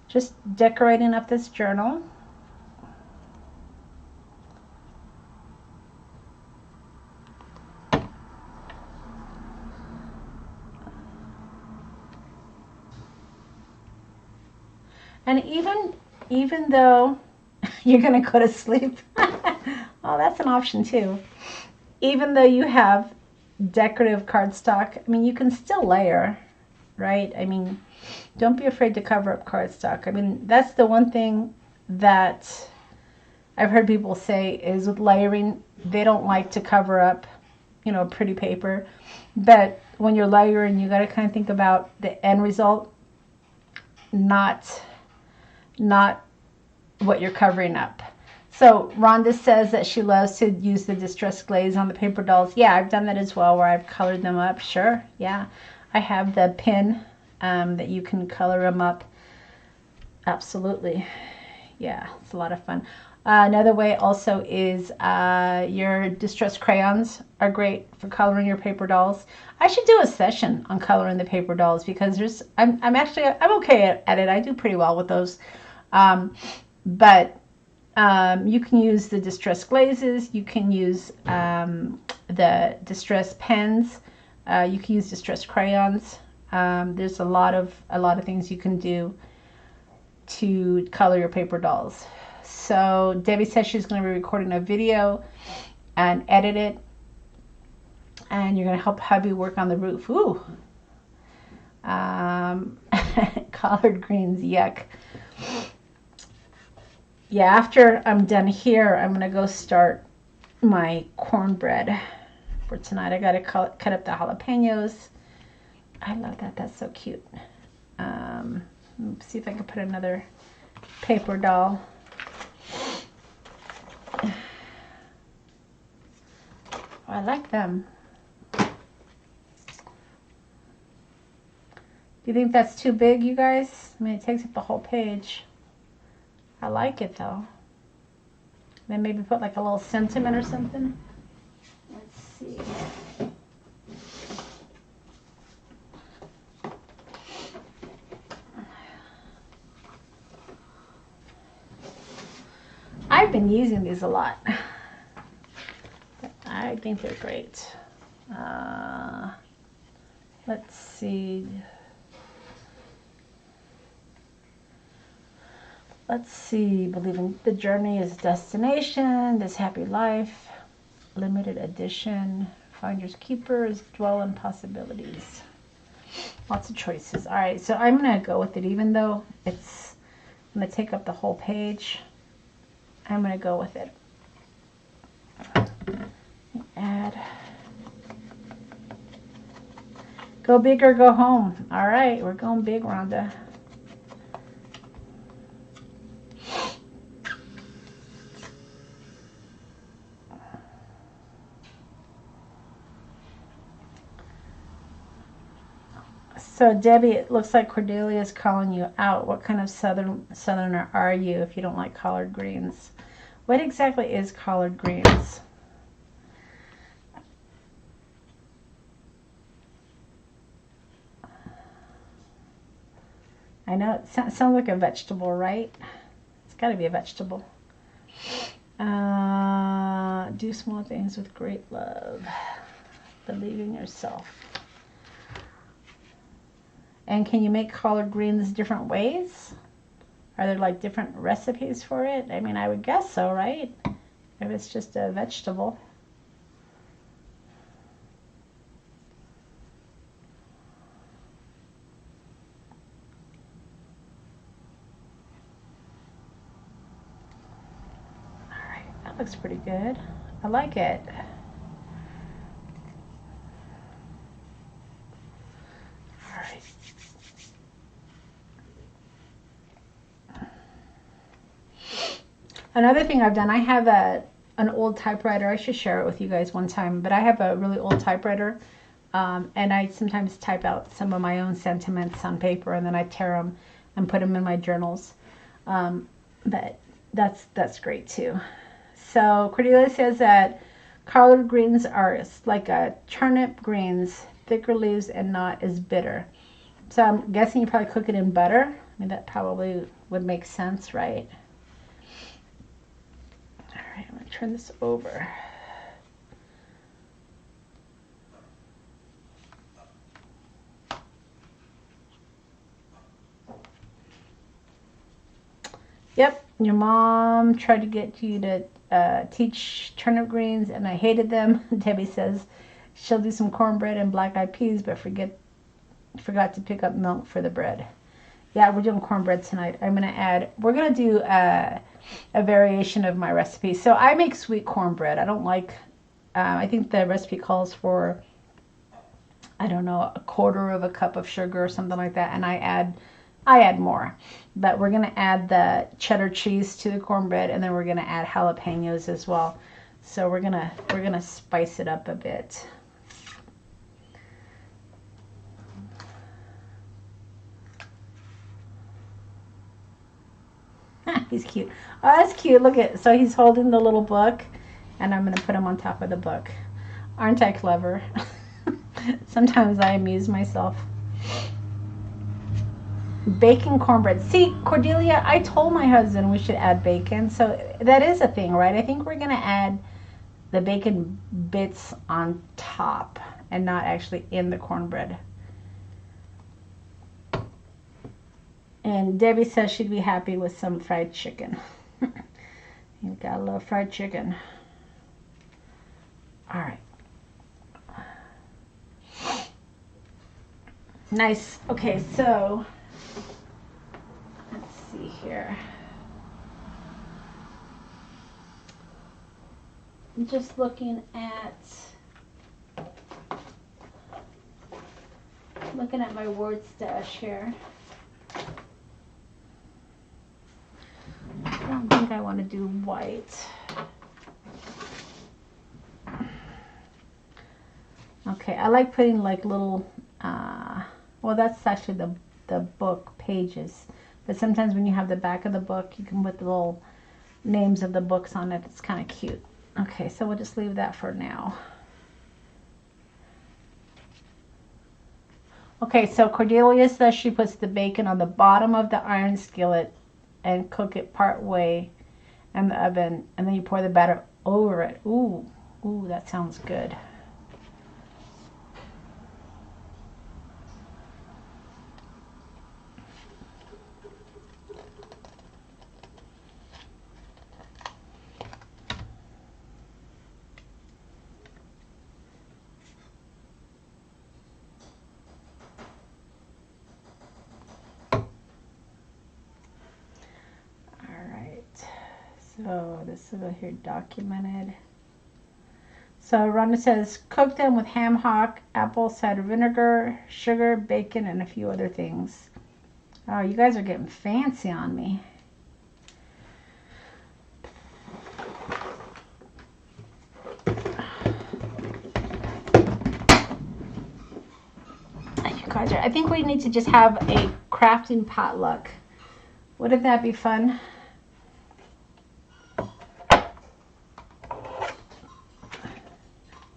just decorating up this journal. And even though you're going to go to sleep, oh, that's an option too. Even though you have decorative cardstock, I mean, you can still layer, right? I mean, don't be afraid to cover up cardstock. I mean, that's the one thing that I've heard people say is with layering, they don't like to cover up, you know, pretty paper. But when you're layering, you got to kind of think about the end result, not what you're covering up. So Rhonda says that she loves to use the distress glaze on the paper dolls. Yeah, I've done that as well, where I've colored them up. Sure, yeah. I have the pin that you can color them up. Absolutely. Yeah, it's a lot of fun. Another way also is your distress crayons are great for coloring your paper dolls. I should do a session on coloring the paper dolls, because I'm okay at it. I do pretty well with those. But you can use the distress glazes. You can use the distress pens. You can use distress crayons. There's a lot of things you can do to color your paper dolls. So Debbie says she's going to be recording a video and edit it, and you're going to help hubby work on the roof. Ooh, collard greens, yuck. Yeah, after I'm done here, I'm going to go start my cornbread for tonight. I got to cut up the jalapenos. I love that. That's so cute. Let's see if I can put another paper doll. Oh, I like them. Do you think that's too big, you guys? I mean, it takes up the whole page. I like it though. Then maybe put like a little sentiment or something. Let's see. I've been using these a lot. I think they're great. Let's see. Believing the journey is destination. This happy life. Limited edition. Finders keepers. Dwell in possibilities. Lots of choices. All right, so I'm going to go with it, even though it's going to take up the whole page. I'm going to go with it. Add. Go big or go home. All right, we're going big, Rhonda. So Debbie, it looks like Cordelia is calling you out. What kind of southerner are you if you don't like collard greens? What exactly is collard greens? I know it sounds like a vegetable, right? It's got to be a vegetable. Do small things with great love. Believe in yourself. And can you make collard greens different ways? Are there like different recipes for it? I mean, I would guess so, right? If it's just a vegetable. All right, that looks pretty good. I like it. Another thing I've done, I have an old typewriter. I should share it with you guys one time, but I have a really old typewriter, and I sometimes type out some of my own sentiments on paper, and then I tear them and put them in my journals. But that's great too. So Cordelia says that collard greens are like a turnip greens, thicker leaves and not as bitter. So I'm guessing you probably cook it in butter. I mean, that probably would make sense, right? All right, I'm gonna turn this over. Yep, your mom tried to get you to teach turnip greens, and I hated them. Debbie says she'll do some cornbread and black-eyed peas, but forgot to pick up milk for the bread. Yeah, we're doing cornbread tonight. We're gonna do a variation of my recipe. So I make sweet cornbread. I don't like, I think the recipe calls for, I don't know, a quarter of a cup of sugar or something like that, and I add more. But we're gonna add the cheddar cheese to the cornbread, and then we're gonna add jalapenos as well. So we're gonna spice it up a bit. He's cute. Oh, that's cute. Look at, so he's holding the little book, and I'm gonna put him on top of the book. Aren't I clever? Sometimes I amuse myself. Bacon cornbread. See, Cordelia, I told my husband we should add bacon, so that is a thing, right? I think we're gonna add the bacon bits on top and not actually in the cornbread. And Debbie says she'd be happy with some fried chicken. You gotta love fried chicken. All right. Nice. Okay, so let's see here. I'm just looking at my word stash here. I don't think I want to do white. Okay, I like putting like little, well, that's actually the book pages. But sometimes when you have the back of the book, you can put the little names of the books on it. It's kind of cute. Okay, so we'll just leave that for now. Okay, so Cordelia says she puts the bacon on the bottom of the iron skillet and cook it part way in the oven, and then you pour the batter over it. Ooh, ooh, that sounds good. So this is over here documented. So Rhonda says, cook them with ham hock, apple cider vinegar, sugar, bacon, and a few other things. Oh, you guys are getting fancy on me. You guys are, I think we need to just have a crafting potluck. Wouldn't that be fun?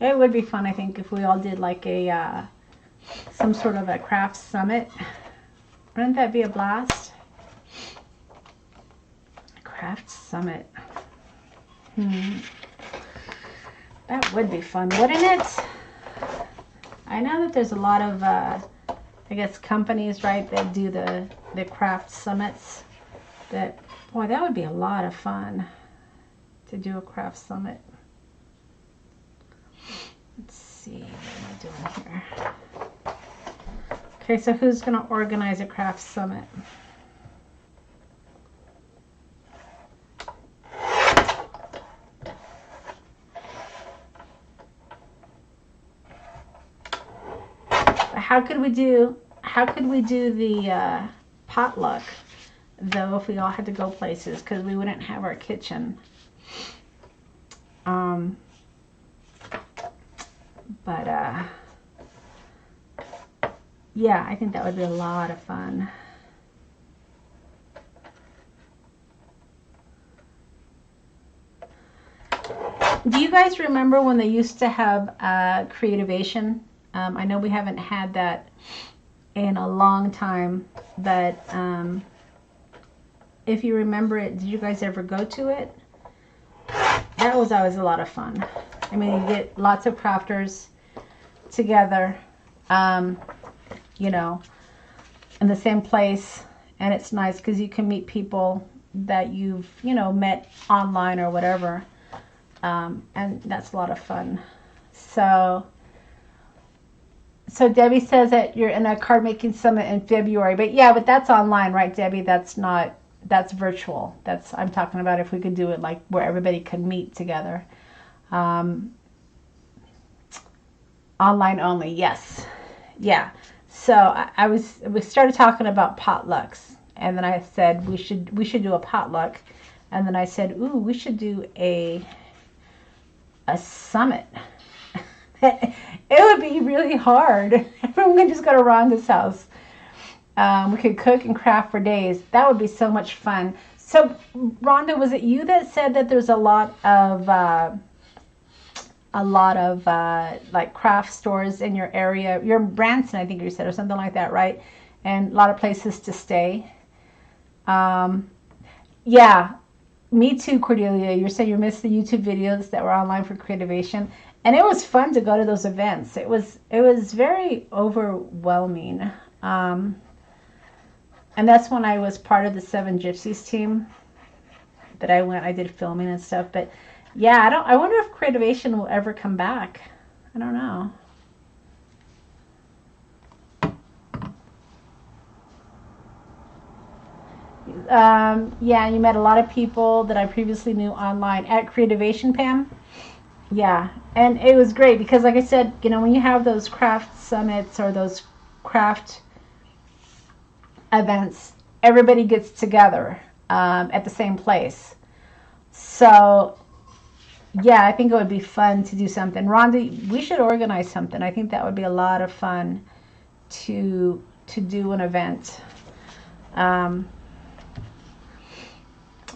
It would be fun, I think, if we all did like a some sort of a craft summit. Wouldn't that be a blast? A craft summit. That would be fun, wouldn't it? I know that there's a lot of, I guess, companies, right, that do the craft summits. That, boy, that would be a lot of fun to do a craft summit. Let's see, what am I doing here? Okay, so who's going to organize a craft summit? How could we do the potluck though if we all had to go places, because we wouldn't have our kitchen. But yeah, I think that would be a lot of fun. Do you guys remember when they used to have Creativation? I know we haven't had that in a long time. But if you remember it, did you guys ever go to it? That was always a lot of fun. I mean, you get lots of crafters together, you know, in the same place, and it's nice because you can meet people that you've, you know, met online or whatever, and that's a lot of fun. So Debbie says that you're in a card making summit in February, but yeah, but that's online, right, Debbie? That's not, that's virtual. That's, I'm talking about if we could do it like where everybody could meet together. Online only, yes. Yeah. So we started talking about potlucks, and then I said we should do a potluck, and then I said, ooh, we should do a summit. It would be really hard. Everyone can just go to Rhonda's house. We could cook and craft for days. That would be so much fun. So Rhonda, was it you that said that there's a lot of like craft stores in your area? You're in Branson, I think you said, or something like that, right? And a lot of places to stay. Yeah, me too, Cordelia. You're saying you missed the YouTube videos that were online for Creativation, and it was fun to go to those events. It was very overwhelming, and that's when I was part of the Seven Gypsies team that I did filming and stuff. But yeah, I wonder if Creativation will ever come back. I don't know. Yeah, you met a lot of people that I previously knew online at Creativation, Pam. Yeah, and it was great because, like I said, you know, when you have those craft summits or those craft events, everybody gets together at the same place. So yeah, I think it would be fun to do something. Rhonda, we should organize something. I think that would be a lot of fun to do an event.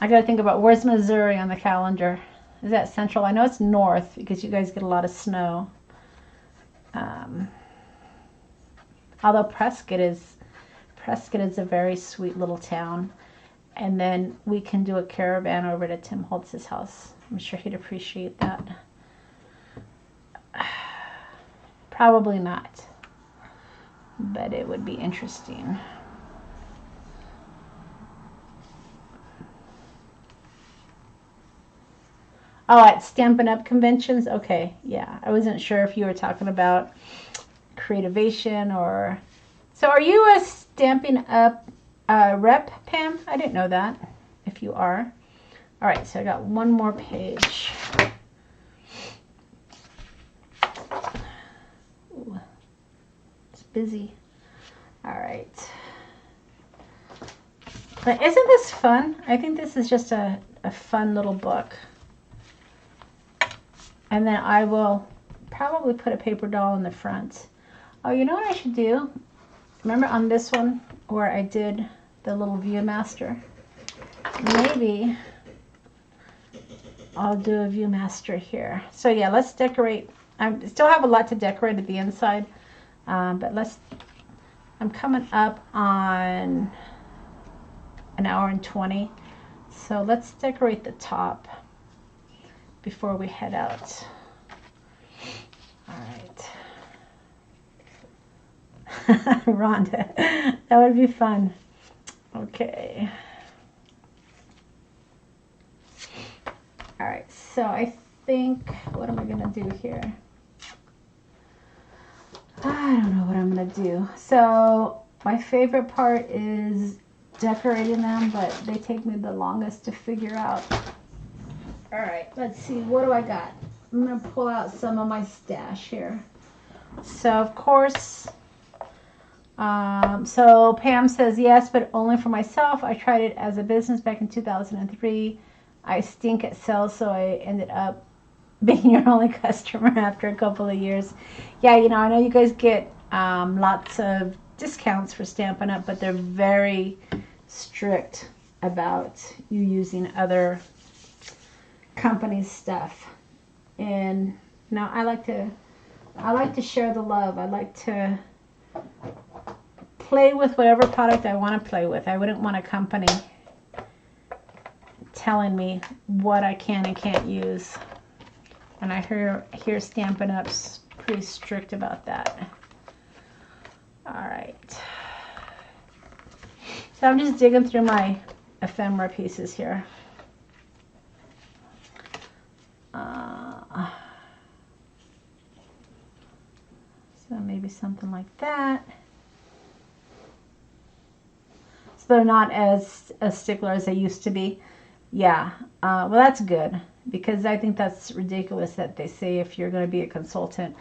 I got to think about, where's Missouri on the calendar? Is that central? I know it's north because you guys get a lot of snow. Although Prescott is a very sweet little town. And then we can do a caravan over to Tim Holtz's house. I'm sure he'd appreciate that. Probably not, but it would be interesting. Oh, at Stampin' Up conventions? Okay, yeah. I wasn't sure if you were talking about Creativation or... So are you a Stampin' Up rep, Pam? I didn't know that, if you are. All right, so I got one more page. Ooh, it's busy. All right. But isn't this fun? I think this is just a fun little book. And then I will probably put a paper doll in the front. Oh, you know what I should do? Remember on this one where I did the little Viewmaster? Maybe I'll do a Viewmaster here. So yeah, let's decorate. I still have a lot to decorate at the inside, but I'm coming up on an hour and 20. So let's decorate the top before we head out. All right. Rhonda, that would be fun. Okay. All right, so I think, what am I gonna do here? I don't know what I'm gonna do. So my favorite part is decorating them, but they take me the longest to figure out. All right, let's see, what do I got? I'm gonna pull out some of my stash here. So of course, so Pam says yes, but only for myself. I tried it as a business back in 2003. I stink at sales, so I ended up being your only customer after a couple of years. Yeah, you know, I know you guys get lots of discounts for Stampin' Up, but they're very strict about you using other companies' stuff. And now I like to share the love. I like to play with whatever product I want to play with. I wouldn't want a company telling me what I can and can't use. And I hear Stampin' Up's pretty strict about that. All right. So I'm just digging through my ephemera pieces here. So maybe something like that. So they're not as stickler as they used to be. Yeah, well, that's good, because I think that's ridiculous that they say if you're going to be a consultant,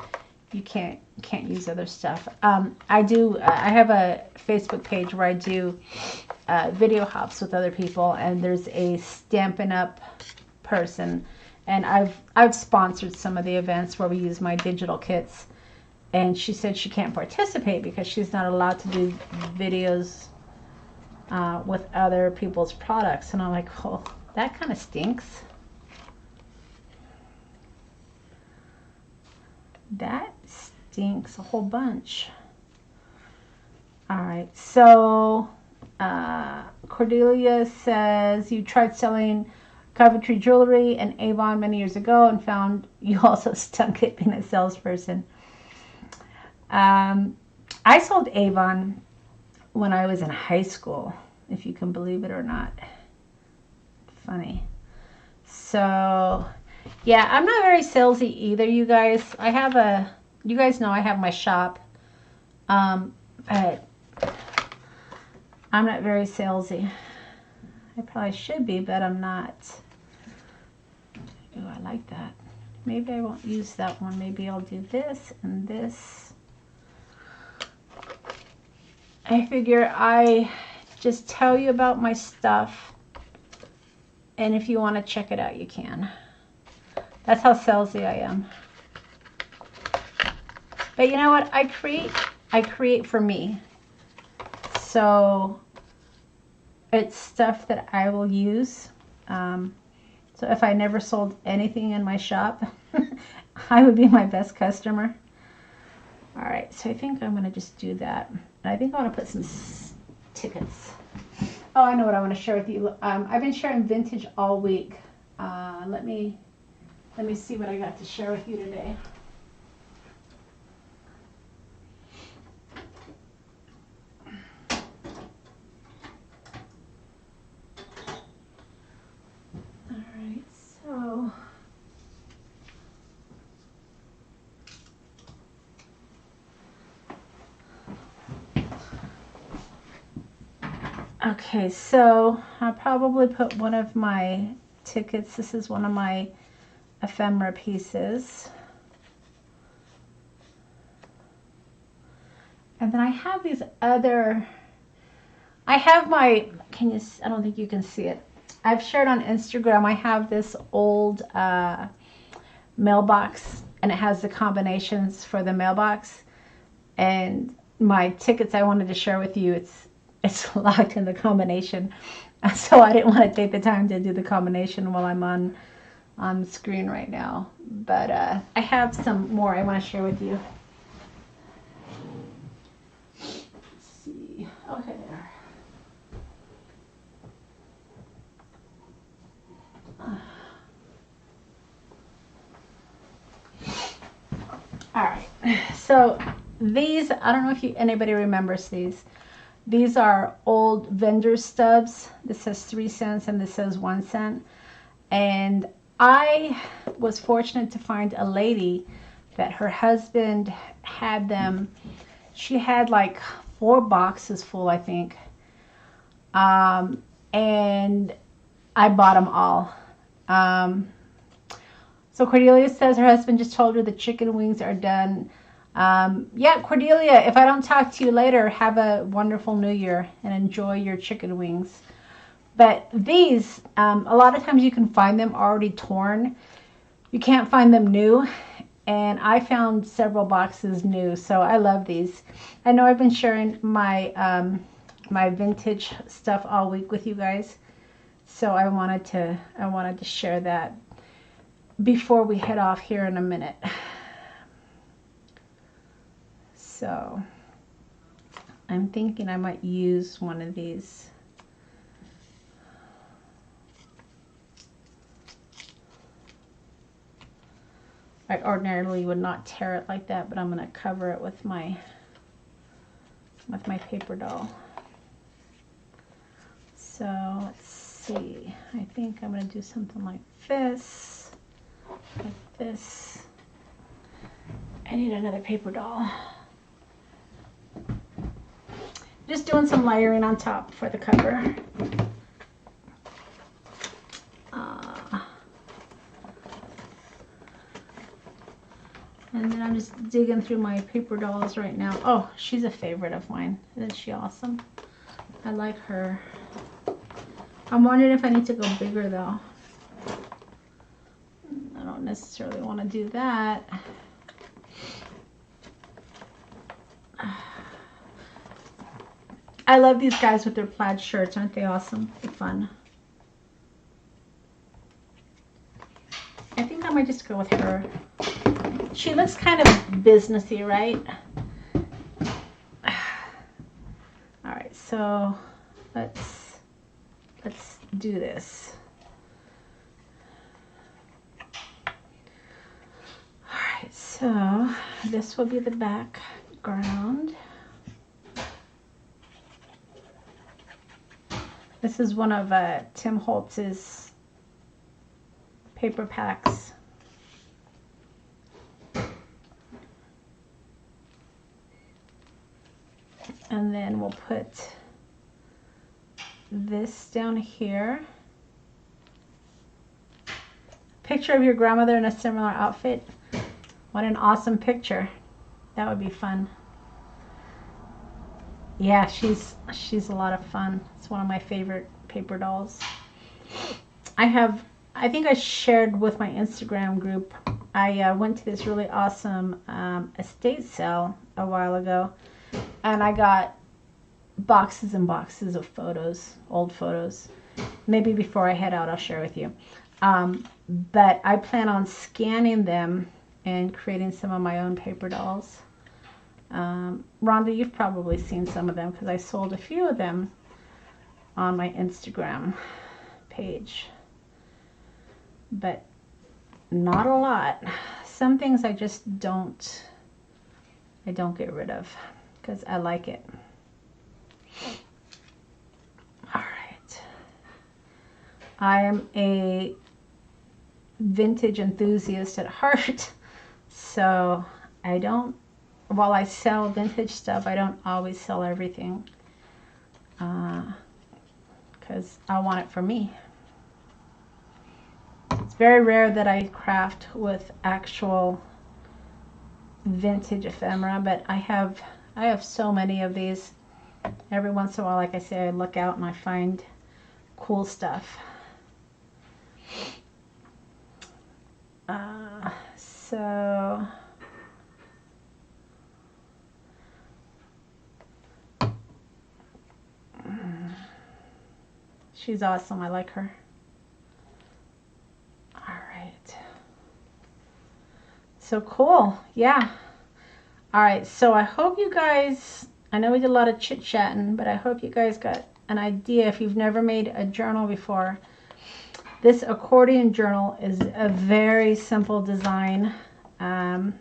you can't use other stuff. I have a Facebook page where I do video hops with other people, and there's a Stampin' Up person, and I've sponsored some of the events where we use my digital kits, and she said she can't participate because she's not allowed to do videos with other people's products. And I'm like, well, that kind of stinks. That stinks a whole bunch. All right, so Cordelia says, you tried selling Coventry jewelry and Avon many years ago and found you also stunk at being a salesperson. I sold Avon when I was in high school, if you can believe it or not. Funny. So yeah, I'm not very salesy either, you guys. You guys know I have my shop, but I'm not very salesy. I probably should be, but I'm not. Oh, I like that. Maybe I won't use that one. Maybe I'll do this and this. I figure I just tell you about my stuff, and if you want to check it out, you can. That's how salesy I am. But you know what? I create for me. So it's stuff that I will use. So if I never sold anything in my shop, I would be my best customer. All right, so I think I'm going to just do that. I think I want to put some tickets. Oh, I know what I want to share with you. I've been sharing vintage all week. Let me see what I got to share with you today. All right, so okay, so I'll probably put one of my tickets. This is one of my ephemera pieces. And then I have these other, I have my, I don't think you can see it. I've shared on Instagram, I have this old mailbox, and it has the combinations for the mailbox. And my tickets I wanted to share with you, it's locked in the combination. So I didn't want to take the time to do the combination while I'm on screen right now. But I have some more I want to share with you. Let's see. Okay, there. All right. So these, I don't know if anybody remembers these. These are old vendor stubs. This says 3 cents and this says 1 cent. And I was fortunate to find a lady that her husband had them. She had like 4 boxes full, I think. And I bought them all. So Cordelia says her husband just told her the chicken wings are done. Yeah, Cordelia, if I don't talk to you later, have a wonderful New Year and enjoy your chicken wings. But these, a lot of times you can find them already torn. You can't find them new. And I found several boxes new, so I love these. I know I've been sharing my my vintage stuff all week with you guys, so I wanted to share that before we head off here in a minute. So, I'm thinking I might use one of these. I ordinarily would not tear it like that, but I'm going to cover it with my paper doll. So let's see. I think I'm going to do something like this. Like this. I need another paper doll. Just doing some layering on top for the cover. And then I'm just digging through my paper dolls right now. Oh, she's a favorite of mine. Isn't she awesome? I like her. I'm wondering if I need to go bigger though. I don't necessarily want to do that. I love these guys with their plaid shirts. Aren't they awesome? They're fun. I think I might just go with her. She looks kind of businessy, right? All right, so let's do this. All right, so this will be the background. This is one of Tim Holtz's paper packs. And then we'll put this down here. Picture of your grandmother in a similar outfit. What an awesome picture. That would be fun. Yeah, she's a lot of fun. It's one of my favorite paper dolls. I think I shared with my Instagram group. I went to this really awesome estate sale a while ago. And I got boxes and boxes of photos, old photos. Maybe before I head out, I'll share with you. But I plan on scanning them and creating some of my own paper dolls. Rhonda, you've probably seen some of them because I sold a few of them on my Instagram page. But not a lot. Some things I just don't get rid of, because I like it. All right. I am a vintage enthusiast at heart, so while I sell vintage stuff, I don't always sell everything, because I want it for me. It's very rare that I craft with actual vintage ephemera, but I have so many of these. Every once in a while, like I say, I look out and I find cool stuff. So she's awesome. I like her. All right. So cool. Yeah. All right. So I hope you guys, I know we did a lot of chit-chatting, but I hope you guys got an idea. If you've never made a journal before, this accordion journal is a very simple design. I'm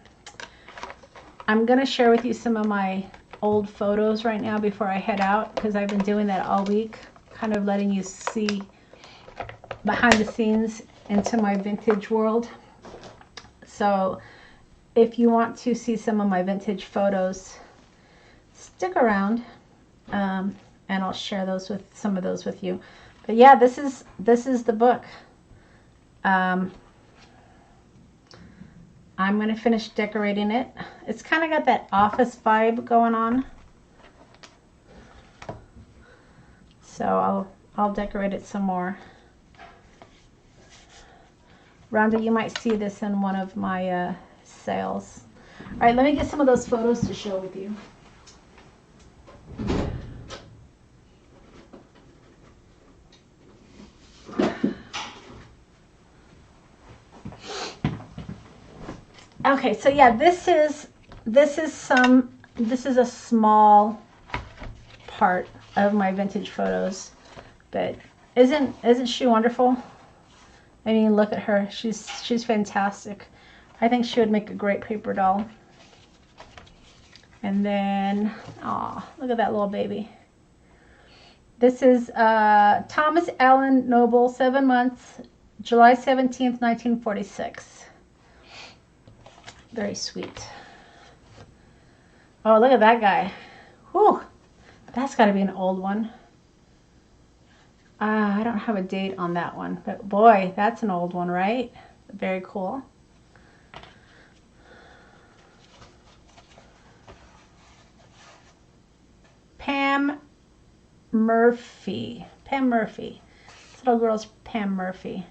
going to share with you some of my old photos right now before I head out, because I've been doing that all week, kind of letting you see behind the scenes into my vintage world. So if you want to see some of my vintage photos, stick around, and I'll share those with some of those with you. But yeah, this is the book. I'm going to finish decorating it. It's kind of got that office vibe going on. So I'll decorate it some more. Rhonda, you might see this in one of my sales. All right, let me get some of those photos to show with you. Okay, so yeah, this is a small part of my vintage photos. But isn't she wonderful? I mean, look at her. She's fantastic. I think she would make a great paper doll. And then, oh, look at that little baby. This is Thomas Allen Noble, 7 months, July 17th, 1946. Very sweet. Oh, look at that guy. Whew. That's got to be an old one. I don't have a date on that one, but boy, that's an old one, right? Very cool. Pam Murphy. Pam Murphy. This little girl's Pam Murphy.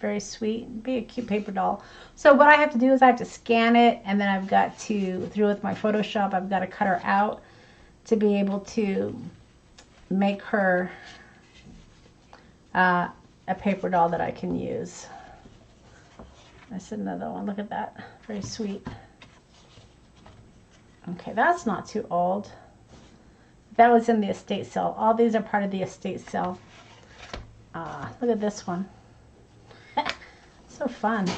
Very sweet. Be a cute paper doll. So what I have to do is I have to scan it, and then I've got to, through with my Photoshop, I've got to cut her out to be able to make her a paper doll that I can use. That's another one. Look at that. Very sweet. Okay, that's not too old. That was in the estate sale. All these are part of the estate sale. Look at this one. So fun.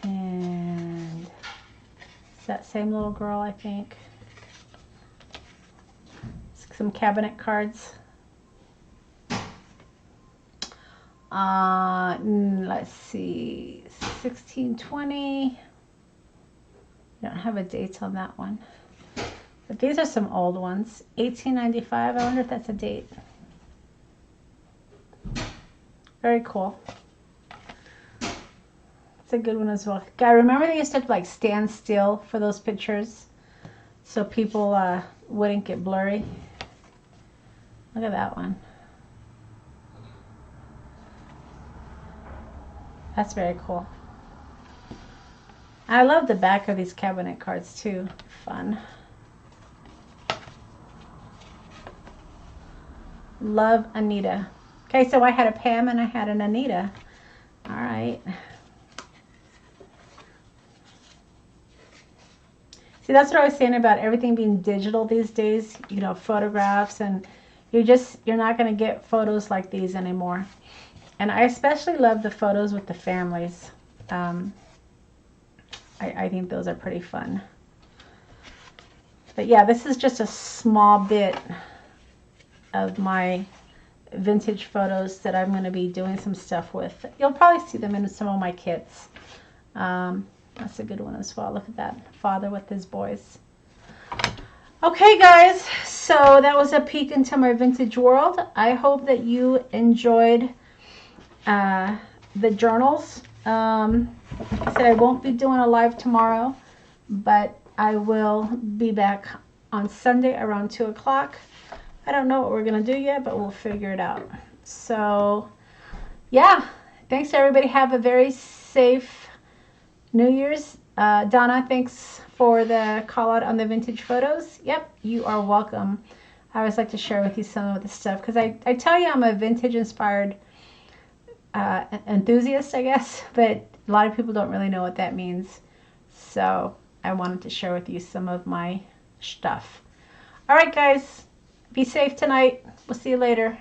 And it's that same little girl, I think. Some cabinet cards. Let's see, 1620. I don't have a date on that one. But these are some old ones. 1895. I wonder if that's a date. Very cool. It's a good one as well. I remember they used to like stand still for those pictures so people wouldn't get blurry. Look at that one. That's very cool. I love the back of these cabinet cards too. Fun. Love Anita. Okay, so I had a Pam and I had an Anita. All right. See, that's what I was saying about everything being digital these days. You know, photographs, and you're not going to get photos like these anymore. And I especially love the photos with the families. I think those are pretty fun. But yeah, this is just a small bit of my vintage photos that I'm going to be doing some stuff with. You'll probably see them in some of my kits. That's a good one as well. Look at that father with his boys. Okay, guys, so that was a peek into my vintage world. I hope that you enjoyed the journals. Like I said, I won't be doing a live tomorrow, but I will be back on Sunday around 2 o'clock. I don't know what we're going to do yet, but we'll figure it out. So, yeah, thanks everybody. Have a very safe New Year's. Donna, thanks for the call out on the vintage photos. Yep, you are welcome. I always like to share with you some of the stuff because I tell you I'm a vintage inspired enthusiast, I guess, but a lot of people don't really know what that means. So I wanted to share with you some of my stuff. All right, guys, be safe tonight. We'll see you later.